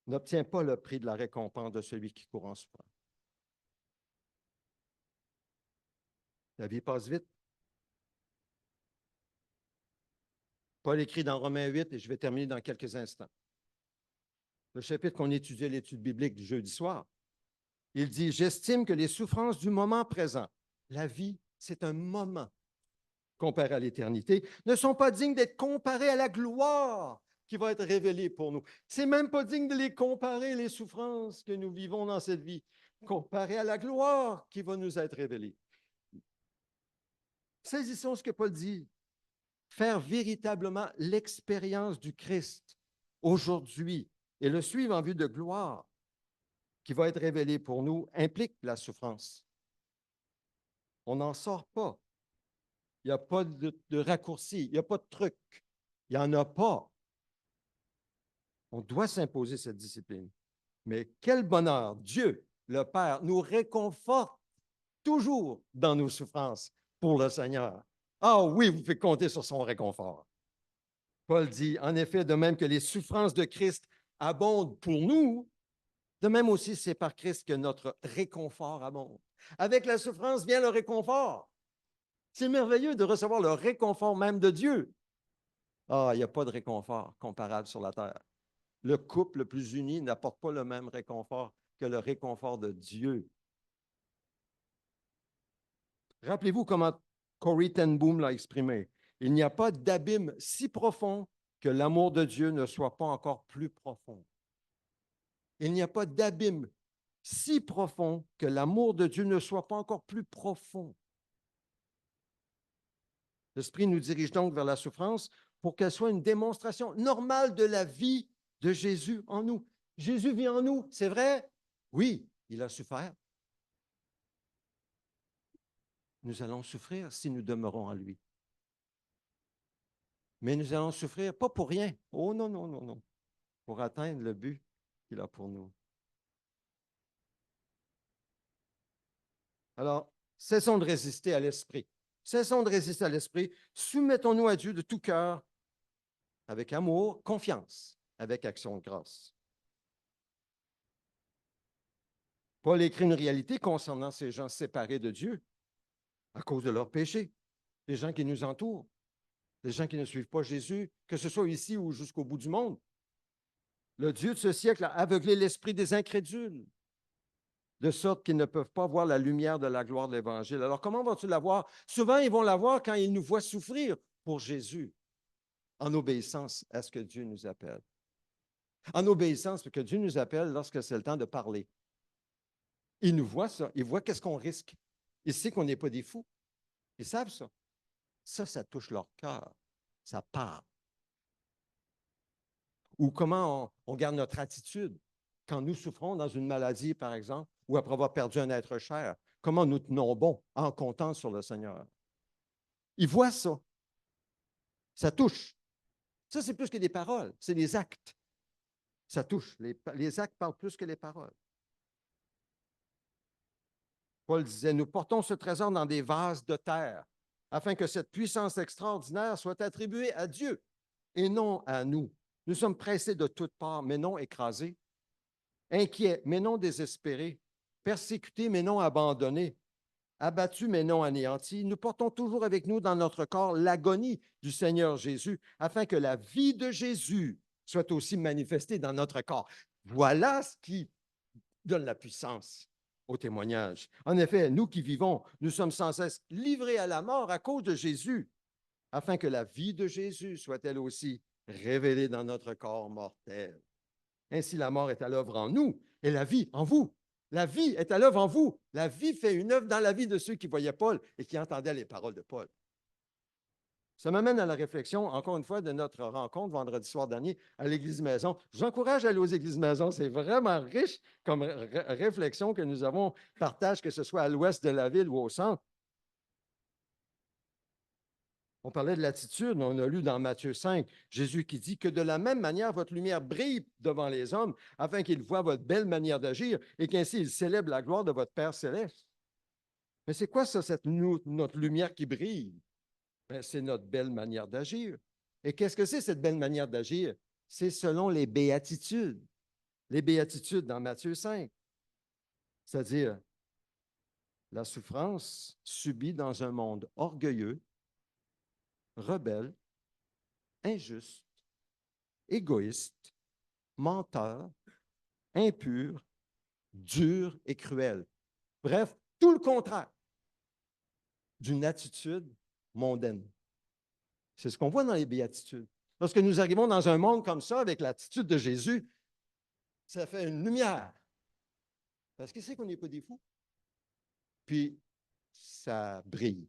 n'obtient pas le prix de la récompense de celui qui court en souffrant. La vie passe vite. Paul écrit dans Romains 8, et je vais terminer dans quelques instants. Le chapitre qu'on étudiait l'étude biblique du jeudi soir. Il dit, j'estime que les souffrances du moment présent, la vie, c'est un moment comparé à l'éternité, ne sont pas dignes d'être comparées à la gloire qui va être révélée pour nous. C'est même pas digne de les comparer, les souffrances que nous vivons dans cette vie, comparées à la gloire qui va nous être révélée. Saisissons ce que Paul dit. Faire véritablement l'expérience du Christ aujourd'hui et le suivre en vue de gloire qui va être révélé pour nous implique la souffrance. On n'en sort pas. Il n'y a pas de raccourci, il n'y a pas de truc. Il n'y en a pas. On doit s'imposer cette discipline. Mais quel bonheur! Dieu, le Père, nous réconforte toujours dans nos souffrances pour le Seigneur. Ah oui, vous pouvez compter sur son réconfort. Paul dit, en effet, de même que les souffrances de Christ abondent pour nous, de même aussi c'est par Christ que notre réconfort abonde. Avec la souffrance vient le réconfort. C'est merveilleux de recevoir le réconfort même de Dieu. Ah, il n'y a pas de réconfort comparable sur la terre. Le couple le plus uni n'apporte pas le même réconfort que le réconfort de Dieu. Rappelez-vous comment Corrie ten Boom l'a exprimé. Il n'y a pas d'abîme si profond que l'amour de Dieu ne soit pas encore plus profond. Il n'y a pas d'abîme si profond que l'amour de Dieu ne soit pas encore plus profond. L'Esprit nous dirige donc vers la souffrance pour qu'elle soit une démonstration normale de la vie de Jésus en nous. Jésus vit en nous, c'est vrai? Oui, il a souffert. Nous allons souffrir si nous demeurons en lui. Mais nous allons souffrir pas pour rien. Oh non, non, non, non. Pour atteindre le but qu'il a pour nous. Alors, cessons de résister à l'esprit. Cessons de résister à l'esprit. Soumettons-nous à Dieu de tout cœur, avec amour, confiance, avec action de grâce. Paul écrit une réalité concernant ces gens séparés de Dieu à cause de leurs péchés, les gens qui nous entourent, les gens qui ne suivent pas Jésus, que ce soit ici ou jusqu'au bout du monde. Le Dieu de ce siècle a aveuglé l'esprit des incrédules, de sorte qu'ils ne peuvent pas voir la lumière de la gloire de l'Évangile. Alors, comment vas-tu la voir? Souvent, ils vont la voir quand ils nous voient souffrir pour Jésus, en obéissance à ce que Dieu nous appelle. En obéissance, parce que Dieu nous appelle lorsque c'est le temps de parler. Ils nous voient ça. Ils voient qu'est-ce qu'on risque. Ils savent qu'on n'est pas des fous. Ils savent ça. Ça touche leur cœur. Ça parle. Ou comment on garde notre attitude quand nous souffrons dans une maladie, par exemple, ou après avoir perdu un être cher. Comment nous tenons bon en comptant sur le Seigneur. Ils voient ça. Ça touche. Ça, c'est plus que des paroles, c'est des actes. Ça touche. Les actes parlent plus que les paroles. Paul disait, nous portons ce trésor dans des vases de terre, afin que cette puissance extraordinaire soit attribuée à Dieu et non à nous. Nous sommes pressés de toutes parts, mais non écrasés, inquiets, mais non désespérés, persécutés, mais non abandonnés, abattus, mais non anéantis. Nous portons toujours avec nous dans notre corps l'agonie du Seigneur Jésus, afin que la vie de Jésus soit aussi manifestée dans notre corps. Voilà ce qui donne la puissance au témoignage. En effet, nous qui vivons, nous sommes sans cesse livrés à la mort à cause de Jésus, afin que la vie de Jésus soit elle aussi révélée dans notre corps mortel. Ainsi, la mort est à l'œuvre en nous et la vie en vous. La vie est à l'œuvre en vous. La vie fait une œuvre dans la vie de ceux qui voyaient Paul et qui entendaient les paroles de Paul. Ça m'amène à la réflexion, encore une fois, de notre rencontre vendredi soir dernier à l'Église Maison. Je vous encourage à aller aux Églises Maison. C'est vraiment riche comme réflexion que nous avons partage, que ce soit à l'ouest de la ville ou au centre. On parlait de l'attitude, on a lu dans Matthieu 5, Jésus qui dit que de la même manière, votre lumière brille devant les hommes afin qu'ils voient votre belle manière d'agir et qu'ainsi ils célèbrent la gloire de votre Père céleste. Mais c'est quoi ça, notre lumière qui brille? Ben, c'est notre belle manière d'agir. Et qu'est-ce que c'est cette belle manière d'agir? C'est selon les béatitudes. Les béatitudes dans Matthieu 5. C'est-à-dire la souffrance subie dans un monde orgueilleux, rebelle, injuste, égoïste, menteur, impur, dur et cruel. Bref, tout le contraire d'une attitude mondaine. C'est ce qu'on voit dans les béatitudes. Lorsque nous arrivons dans un monde comme ça, avec l'attitude de Jésus, ça fait une lumière. Parce que c'est qu'on n'est pas des fous. Puis, ça brille.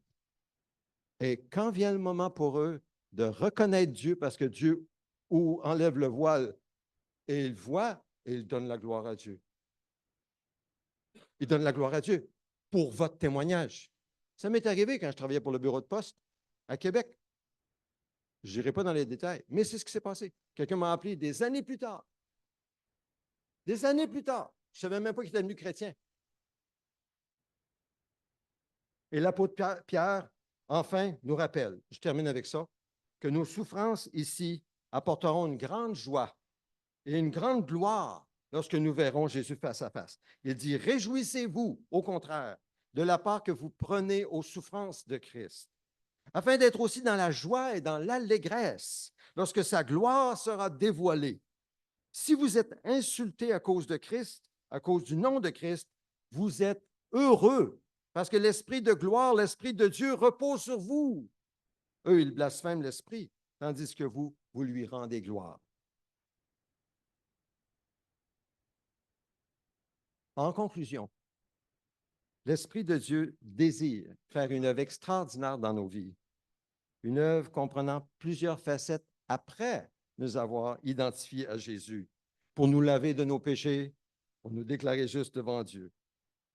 Et quand vient le moment pour eux de reconnaître Dieu, parce que Dieu ou enlève le voile et il voit et il donne la gloire à Dieu. Il donne la gloire à Dieu pour votre témoignage. Ça m'est arrivé quand je travaillais pour le bureau de poste à Québec. Je n'irai pas dans les détails, mais c'est ce qui s'est passé. Quelqu'un m'a appelé des années plus tard. Des années plus tard. Je ne savais même pas qu'il était devenu chrétien. Et l'apôtre Pierre, enfin, nous rappelle, je termine avec ça, que nos souffrances ici apporteront une grande joie et une grande gloire lorsque nous verrons Jésus face à face. Il dit, réjouissez-vous, au contraire, de la part que vous prenez aux souffrances de Christ, afin d'être aussi dans la joie et dans l'allégresse lorsque sa gloire sera dévoilée. Si vous êtes insultés à cause de Christ, à cause du nom de Christ, vous êtes heureux parce que l'Esprit de gloire, l'Esprit de Dieu repose sur vous. Eux, ils blasphèment l'Esprit, tandis que vous, vous lui rendez gloire. En conclusion, l'Esprit de Dieu désire faire une œuvre extraordinaire dans nos vies, une œuvre comprenant plusieurs facettes après nous avoir identifiés à Jésus, pour nous laver de nos péchés, pour nous déclarer justes devant Dieu.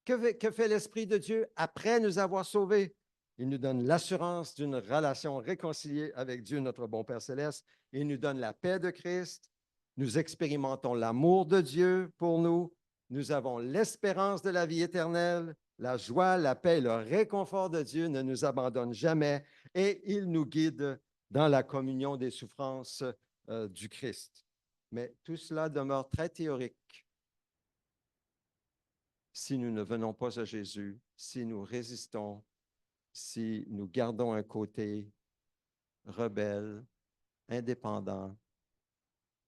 Que fait l'Esprit de Dieu après nous avoir sauvés? Il nous donne l'assurance d'une relation réconciliée avec Dieu, notre bon Père céleste. Il nous donne la paix de Christ. Nous expérimentons l'amour de Dieu pour nous. Nous avons l'espérance de la vie éternelle. La joie, la paix et le réconfort de Dieu ne nous abandonnent jamais et il nous guide dans la communion des souffrances du Christ. Mais tout cela demeure très théorique si nous ne venons pas à Jésus, si nous résistons, si nous gardons un côté rebelle, indépendant,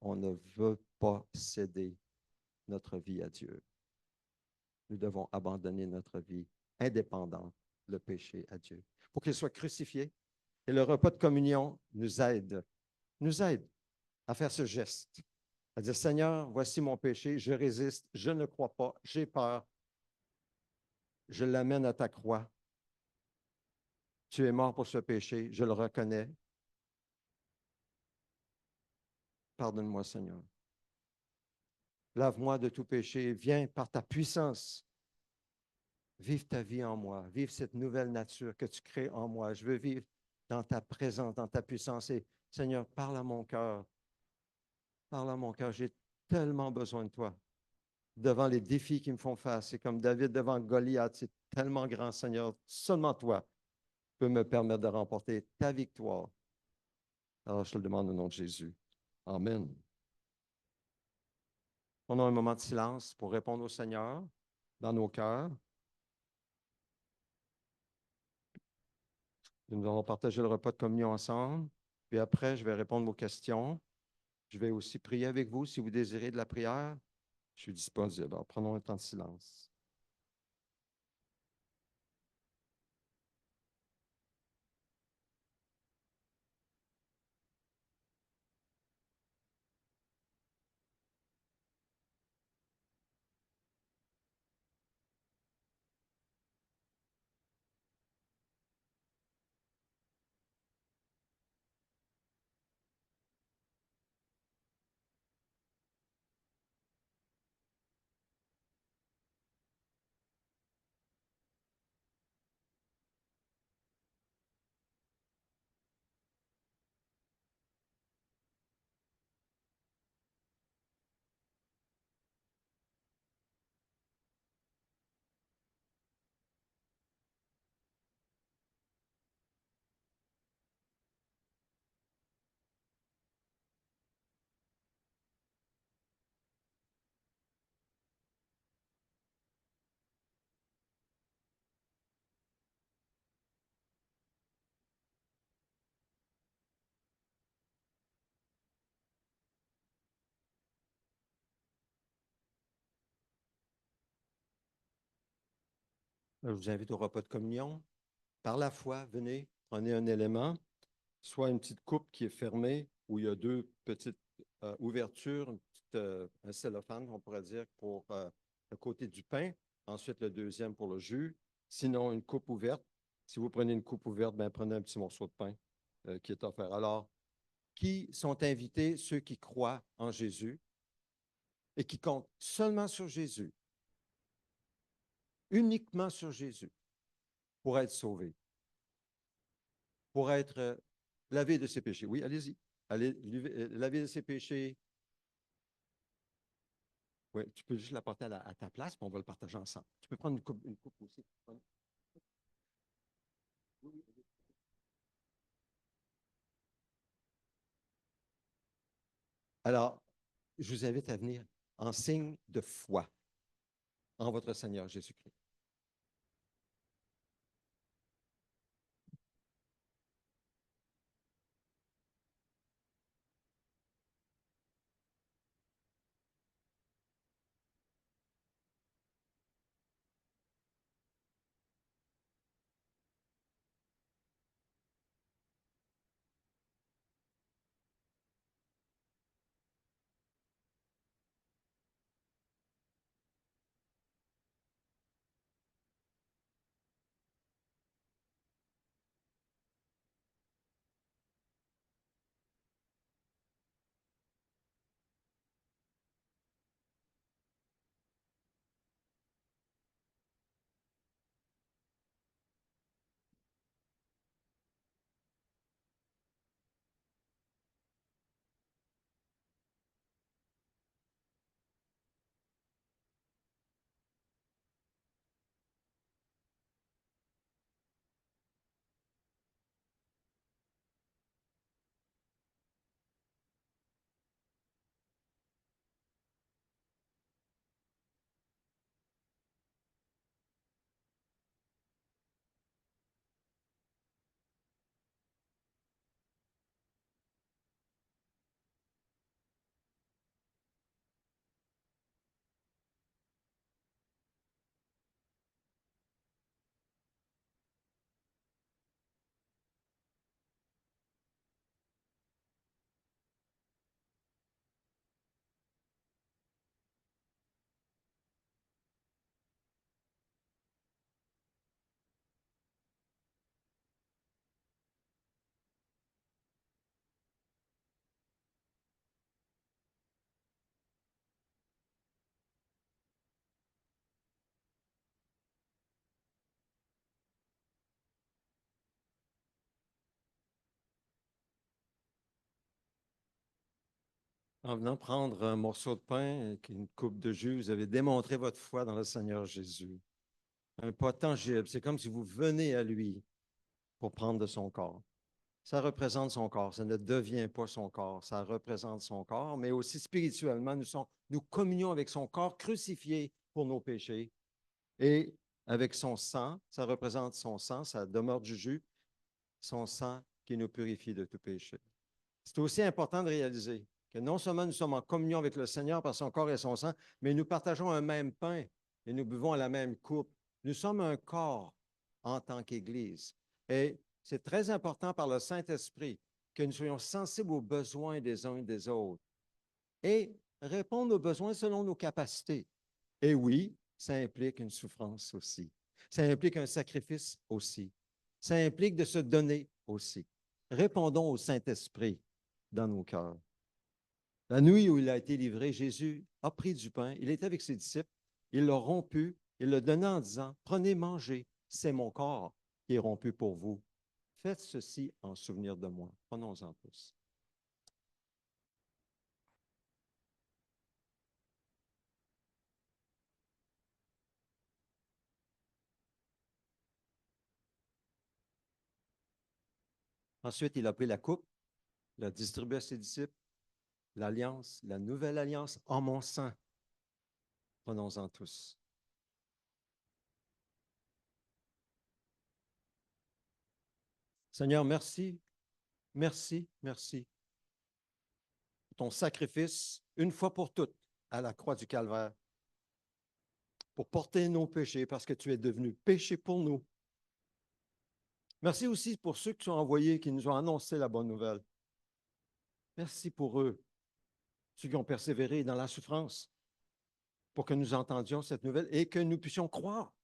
on ne veut pas céder notre vie à Dieu. Nous devons abandonner notre vie indépendante, le péché à Dieu, pour qu'il soit crucifié. Et le repas de communion nous aide à faire ce geste, à dire, Seigneur, voici mon péché, je résiste, je ne crois pas, j'ai peur, je l'amène à ta croix. Tu es mort pour ce péché, je le reconnais. Pardonne-moi, Seigneur. Lave-moi de tout péché. Viens par ta puissance. Vive ta vie en moi. Vive cette nouvelle nature que tu crées en moi. Je veux vivre dans ta présence, dans ta puissance. Et Seigneur, parle à mon cœur. Parle à mon cœur. J'ai tellement besoin de toi. Devant les défis qui me font face, c'est comme David devant Goliath. C'est tellement grand, Seigneur. Seulement toi peux me permettre de remporter ta victoire. Alors, je te le demande au nom de Jésus. Amen. On a un moment de silence pour répondre au Seigneur dans nos cœurs. Nous allons partager le repas de communion ensemble. Puis après, je vais répondre aux questions. Je vais aussi prier avec vous si vous désirez de la prière. Je suis disponible. Alors, prenons un temps de silence. Je vous invite au repas de communion. Par la foi, venez, prenez un élément, soit une petite coupe qui est fermée, où il y a deux petites ouvertures, un cellophane, on pourrait dire, pour le côté du pain. Ensuite, le deuxième pour le jus. Sinon, une coupe ouverte. Si vous prenez une coupe ouverte, bien, prenez un petit morceau de pain qui est offert. Alors, qui sont invités? Ceux qui croient en Jésus et qui comptent seulement sur Jésus uniquement sur Jésus pour être sauvé, pour être lavé de ses péchés. Oui, allez-y. Allez, laver de ses péchés. Oui, tu peux juste l'apporter à ta place, puis on va le partager ensemble. Tu peux prendre une coupe aussi. Alors, je vous invite à venir en signe de foi en votre Seigneur Jésus-Christ. En venant prendre un morceau de pain et une coupe de jus, vous avez démontré votre foi dans le Seigneur Jésus. Un pas tangible. C'est comme si vous venez à lui pour prendre de son corps. Ça représente son corps. Ça ne devient pas son corps. Ça représente son corps, mais aussi spirituellement, nous communions avec son corps crucifié pour nos péchés. Et avec son sang, ça représente son sang, ça demeure du jus, son sang qui nous purifie de tout péché. C'est aussi important de réaliser que non seulement nous sommes en communion avec le Seigneur par son corps et son sang, mais nous partageons un même pain et nous buvons à la même coupe. Nous sommes un corps en tant qu'Église. Et c'est très important par le Saint-Esprit que nous soyons sensibles aux besoins des uns et des autres et répondre aux besoins selon nos capacités. Et oui, ça implique une souffrance aussi. Ça implique un sacrifice aussi. Ça implique de se donner aussi. Répondons au Saint-Esprit dans nos cœurs. La nuit où il a été livré, Jésus a pris du pain, il était avec ses disciples, il l'a rompu, il le donna en disant, prenez, mangez, c'est mon corps qui est rompu pour vous. Faites ceci en souvenir de moi. Prenons-en tous. Ensuite, il a pris la coupe, l'a distribuée à ses disciples, l'alliance, la nouvelle alliance en mon sang. Prenons-en tous. Seigneur, merci, merci, merci pour ton sacrifice une fois pour toutes à la croix du Calvaire pour porter nos péchés parce que tu es devenu péché pour nous. Merci aussi pour ceux qui sont envoyés, qui nous ont annoncé la bonne nouvelle. Merci pour eux, ceux qui ont persévéré dans la souffrance pour que nous entendions cette nouvelle et que nous puissions croire.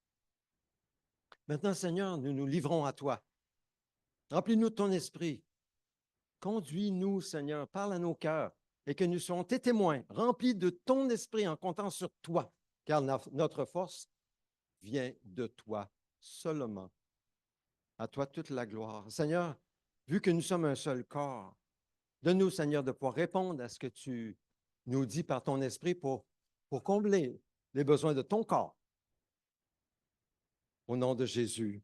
Maintenant, Seigneur, nous nous livrons à toi. Remplis-nous de ton esprit. Conduis-nous, Seigneur, parle à nos cœurs et que nous soyons tes témoins, remplis de ton esprit en comptant sur toi, car notre force vient de toi seulement. À toi toute la gloire. Seigneur, vu que nous sommes un seul corps, donne-nous, Seigneur, de pouvoir répondre à ce que tu nous dis par ton esprit pour combler les besoins de ton corps. Au nom de Jésus.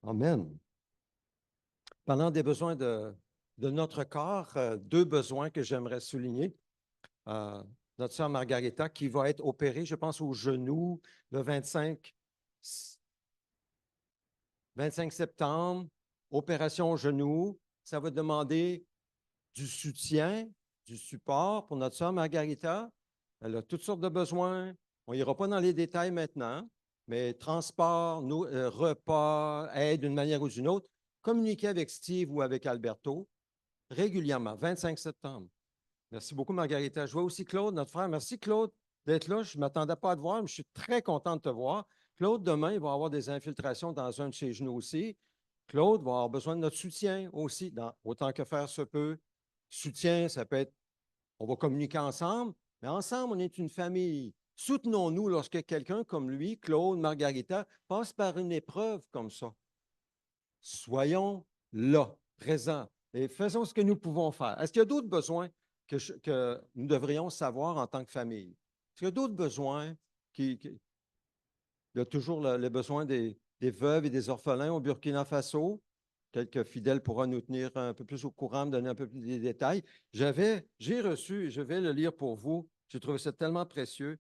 Amen. Parlant des besoins de notre corps, deux besoins que j'aimerais souligner. Notre sœur Margarita qui va être opérée, je pense, au genou le 25 septembre. Opération au genou. Ça va demander du soutien, du support pour notre sœur Margarita. Elle a toutes sortes de besoins. On n'ira pas dans les détails maintenant, mais transport, repas, aide d'une manière ou d'une autre, communiquer avec Steve ou avec Alberto régulièrement, 25 septembre. Merci beaucoup, Margarita. Je vois aussi Claude, notre frère. Merci, Claude, d'être là. Je ne m'attendais pas à te voir, mais je suis très content de te voir. Claude, demain, il va avoir des infiltrations dans un de ses genoux aussi. Claude va avoir besoin de notre soutien aussi, autant que faire se peut. Soutien, ça peut être, on va communiquer ensemble, mais ensemble, on est une famille. Soutenons-nous lorsque quelqu'un comme lui, Claude, Margarita, passe par une épreuve comme ça. Soyons là, présents, et faisons ce que nous pouvons faire. Est-ce qu'il y a d'autres besoins que nous devrions savoir en tant que famille? Est-ce qu'il y a d'autres besoins il y a toujours le besoin des veuves et des orphelins au Burkina Faso. Quelques fidèles pourront nous tenir un peu plus au courant, me donner un peu plus de détails. J'ai reçu, je vais le lire pour vous, j'ai trouvé ça tellement précieux,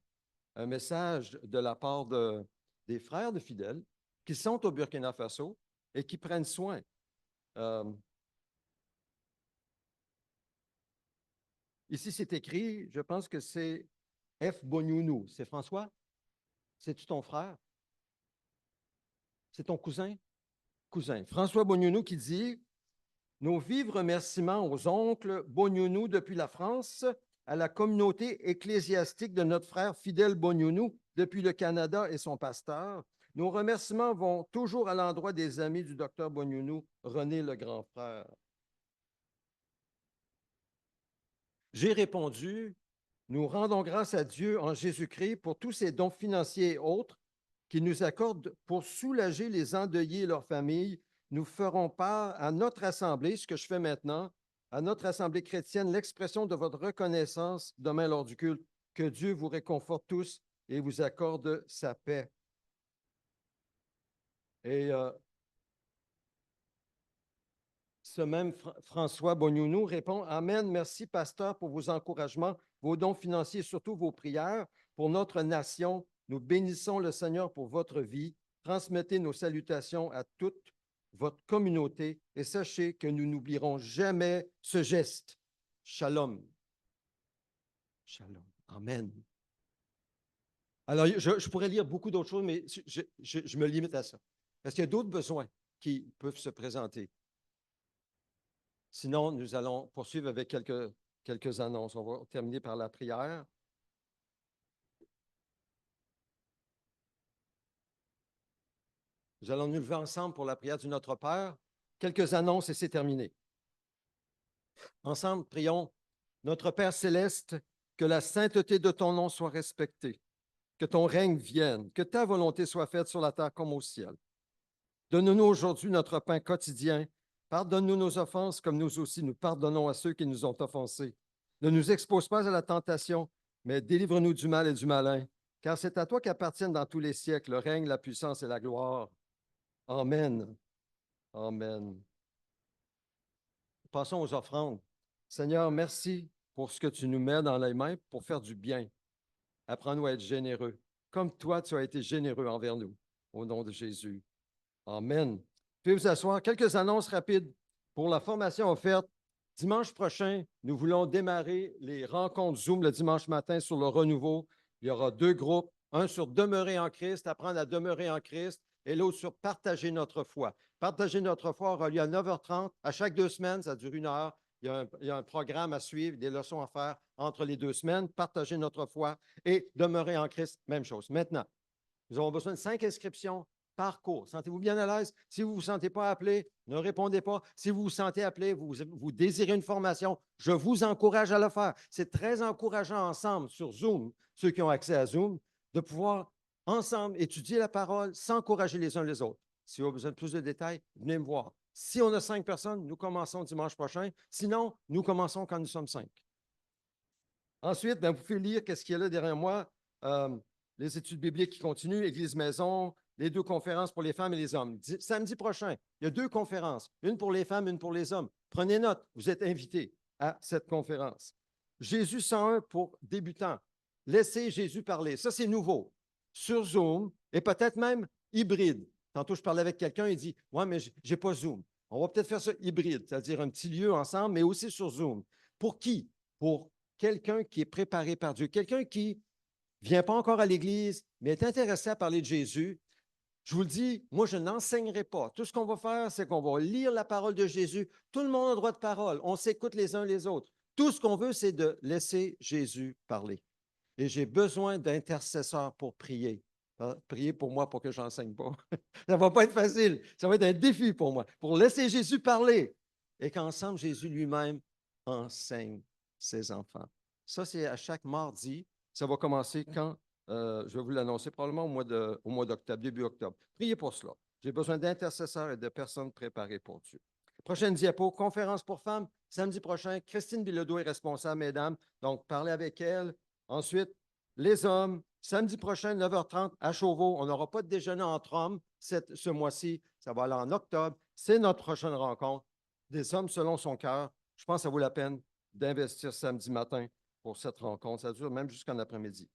un message de la part des frères de fidèles qui sont au Burkina Faso et qui prennent soin. Ici, c'est écrit, je pense que c'est F. Bonyounou. C'est François? C'est-tu ton frère? C'est ton cousin? Cousin. François Bonyounou qui dit nos vifs remerciements aux oncles Bonyounou depuis la France, à la communauté ecclésiastique de notre frère fidèle Bonyounou depuis le Canada et son pasteur. Nos remerciements vont toujours à l'endroit des amis du docteur Bonyounou, René le grand frère. J'ai répondu, nous rendons grâce à Dieu en Jésus-Christ pour tous ses dons financiers et autres qu'il nous accorde pour soulager les endeuillés et leurs familles. Nous ferons part à notre assemblée, ce que je fais maintenant, à notre assemblée chrétienne, l'expression de votre reconnaissance demain lors du culte. Que Dieu vous réconforte tous et vous accorde sa paix. Et ce même François Bonyounou répond Amen, merci, pasteur, pour vos encouragements, vos dons financiers, surtout vos prières pour notre nation. Nous bénissons le Seigneur pour votre vie. Transmettez nos salutations à toute votre communauté et sachez que nous n'oublierons jamais ce geste. Shalom. Shalom. Amen. Alors, je pourrais lire beaucoup d'autres choses, mais je me limite à ça. Est-ce qu'il y a d'autres besoins qui peuvent se présenter? Sinon, nous allons poursuivre avec quelques annonces. On va terminer par la prière. Nous allons nous lever ensemble pour la prière du Notre Père. Quelques annonces et c'est terminé. Ensemble, prions. Notre Père céleste, que la sainteté de ton nom soit respectée, que ton règne vienne, que ta volonté soit faite sur la terre comme au ciel. Donne-nous aujourd'hui notre pain quotidien. Pardonne-nous nos offenses comme nous aussi nous pardonnons à ceux qui nous ont offensés. Ne nous expose pas à la tentation, mais délivre-nous du mal et du malin, car c'est à toi qu'appartiennent dans tous les siècles le règne, la puissance et la gloire. Amen. Amen. Passons aux offrandes. Seigneur, merci pour ce que tu nous mets dans les mains pour faire du bien. Apprends-nous à être généreux, comme toi, tu as été généreux envers nous. Au nom de Jésus. Amen. Puis vous asseoir. Quelques annonces rapides pour la formation offerte. Dimanche prochain, nous voulons démarrer les rencontres Zoom le dimanche matin sur le renouveau. Il y aura deux groupes, un sur demeurer en Christ, apprendre à demeurer en Christ, et l'autre sur partager notre foi. Partager notre foi aura lieu à 9h30. À chaque 2 semaines, ça dure 1 heure. Il y a un programme à suivre, des leçons à faire entre les 2 semaines. Partager notre foi et demeurer en Christ, même chose. Maintenant, nous avons besoin de 5 inscriptions par cours. Sentez-vous bien à l'aise? Si vous ne vous sentez pas appelé, ne répondez pas. Si vous vous sentez appelé, vous désirez une formation, je vous encourage à le faire. C'est très encourageant ensemble sur Zoom, ceux qui ont accès à Zoom, de pouvoir ensemble, étudier la parole, s'encourager les uns les autres. Si vous avez besoin de plus de détails, venez me voir. Si on a 5 personnes, nous commençons dimanche prochain. Sinon, nous commençons quand nous sommes 5. Ensuite, vous pouvez lire qu'est-ce qu'il y a là derrière moi. Les études bibliques qui continuent, Église Maison, les 2 conférences pour les femmes et les hommes. Samedi prochain, il y a 2 conférences, une pour les femmes, une pour les hommes. Prenez note, vous êtes invités à cette conférence. Jésus 101 pour débutants. Laissez Jésus parler. Ça, c'est nouveau. Sur Zoom et peut-être même hybride. Tantôt, je parlais avec quelqu'un, il dit « Ouais, mais je n'ai pas Zoom. » On va peut-être faire ça hybride, c'est-à-dire un petit lieu ensemble, mais aussi sur Zoom. Pour qui? Pour quelqu'un qui est préparé par Dieu, quelqu'un qui ne vient pas encore à l'Église, mais est intéressé à parler de Jésus. Je vous le dis, moi, je n'enseignerai pas. Tout ce qu'on va faire, c'est qu'on va lire la parole de Jésus. Tout le monde a droit de parole. On s'écoute les uns les autres. Tout ce qu'on veut, c'est de laisser Jésus parler. Et j'ai besoin d'intercesseurs pour prier. Priez pour moi pour que je n'enseigne pas. Ça ne va pas être facile. Ça va être un défi pour moi, pour laisser Jésus parler et qu'ensemble, Jésus lui-même enseigne ses enfants. Ça, c'est à chaque mardi. Ça va commencer quand? Je vais vous l'annoncer probablement au mois d'octobre, début octobre. Priez pour cela. J'ai besoin d'intercesseurs et de personnes préparées pour Dieu. Prochaine diapo, conférence pour femmes, samedi prochain. Christine Bilodeau est responsable, mesdames. Donc, parlez avec elle. Ensuite, les hommes, samedi prochain, 9h30 à Chauveau. On n'aura pas de déjeuner entre hommes ce mois-ci. Ça va aller en octobre. C'est notre prochaine rencontre. Des hommes selon son cœur. Je pense que ça vaut la peine d'investir samedi matin pour cette rencontre. Ça dure même jusqu'en après-midi.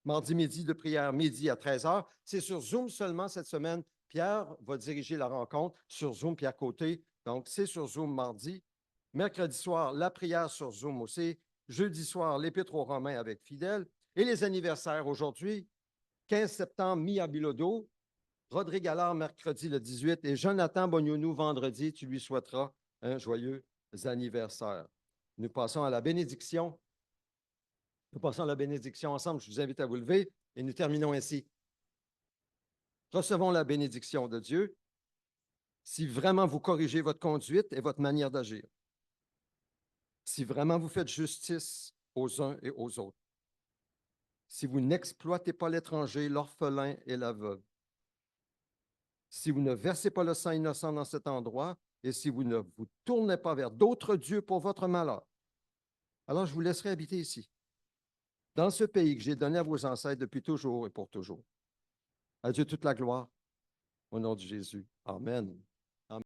Mardi midi de prière, midi à 13h. C'est sur Zoom seulement cette semaine. Pierre va diriger la rencontre sur Zoom, Pierre Côté. Donc, c'est sur Zoom mardi. Mercredi soir, la prière sur Zoom aussi. Jeudi soir, l'Épître aux Romains avec Fidèle. Et les anniversaires aujourd'hui, 15 septembre, Mia Bilodeau, Rodrigue Allard, mercredi le 18, et Jonathan Bognonou, vendredi. Tu lui souhaiteras un joyeux anniversaire. Nous passons à la bénédiction. Nous passons à la bénédiction ensemble. Je vous invite à vous lever et nous terminons ainsi. Recevons la bénédiction de Dieu si vraiment vous corrigez votre conduite et votre manière d'agir. Si vraiment vous faites justice aux uns et aux autres. Si vous n'exploitez pas l'étranger, l'orphelin et la veuve. Si vous ne versez pas le sang innocent dans cet endroit et si vous ne vous tournez pas vers d'autres dieux pour votre malheur, alors je vous laisserai habiter ici, dans ce pays que j'ai donné à vos ancêtres depuis toujours et pour toujours. À Dieu toute la gloire, au nom de Jésus. Amen.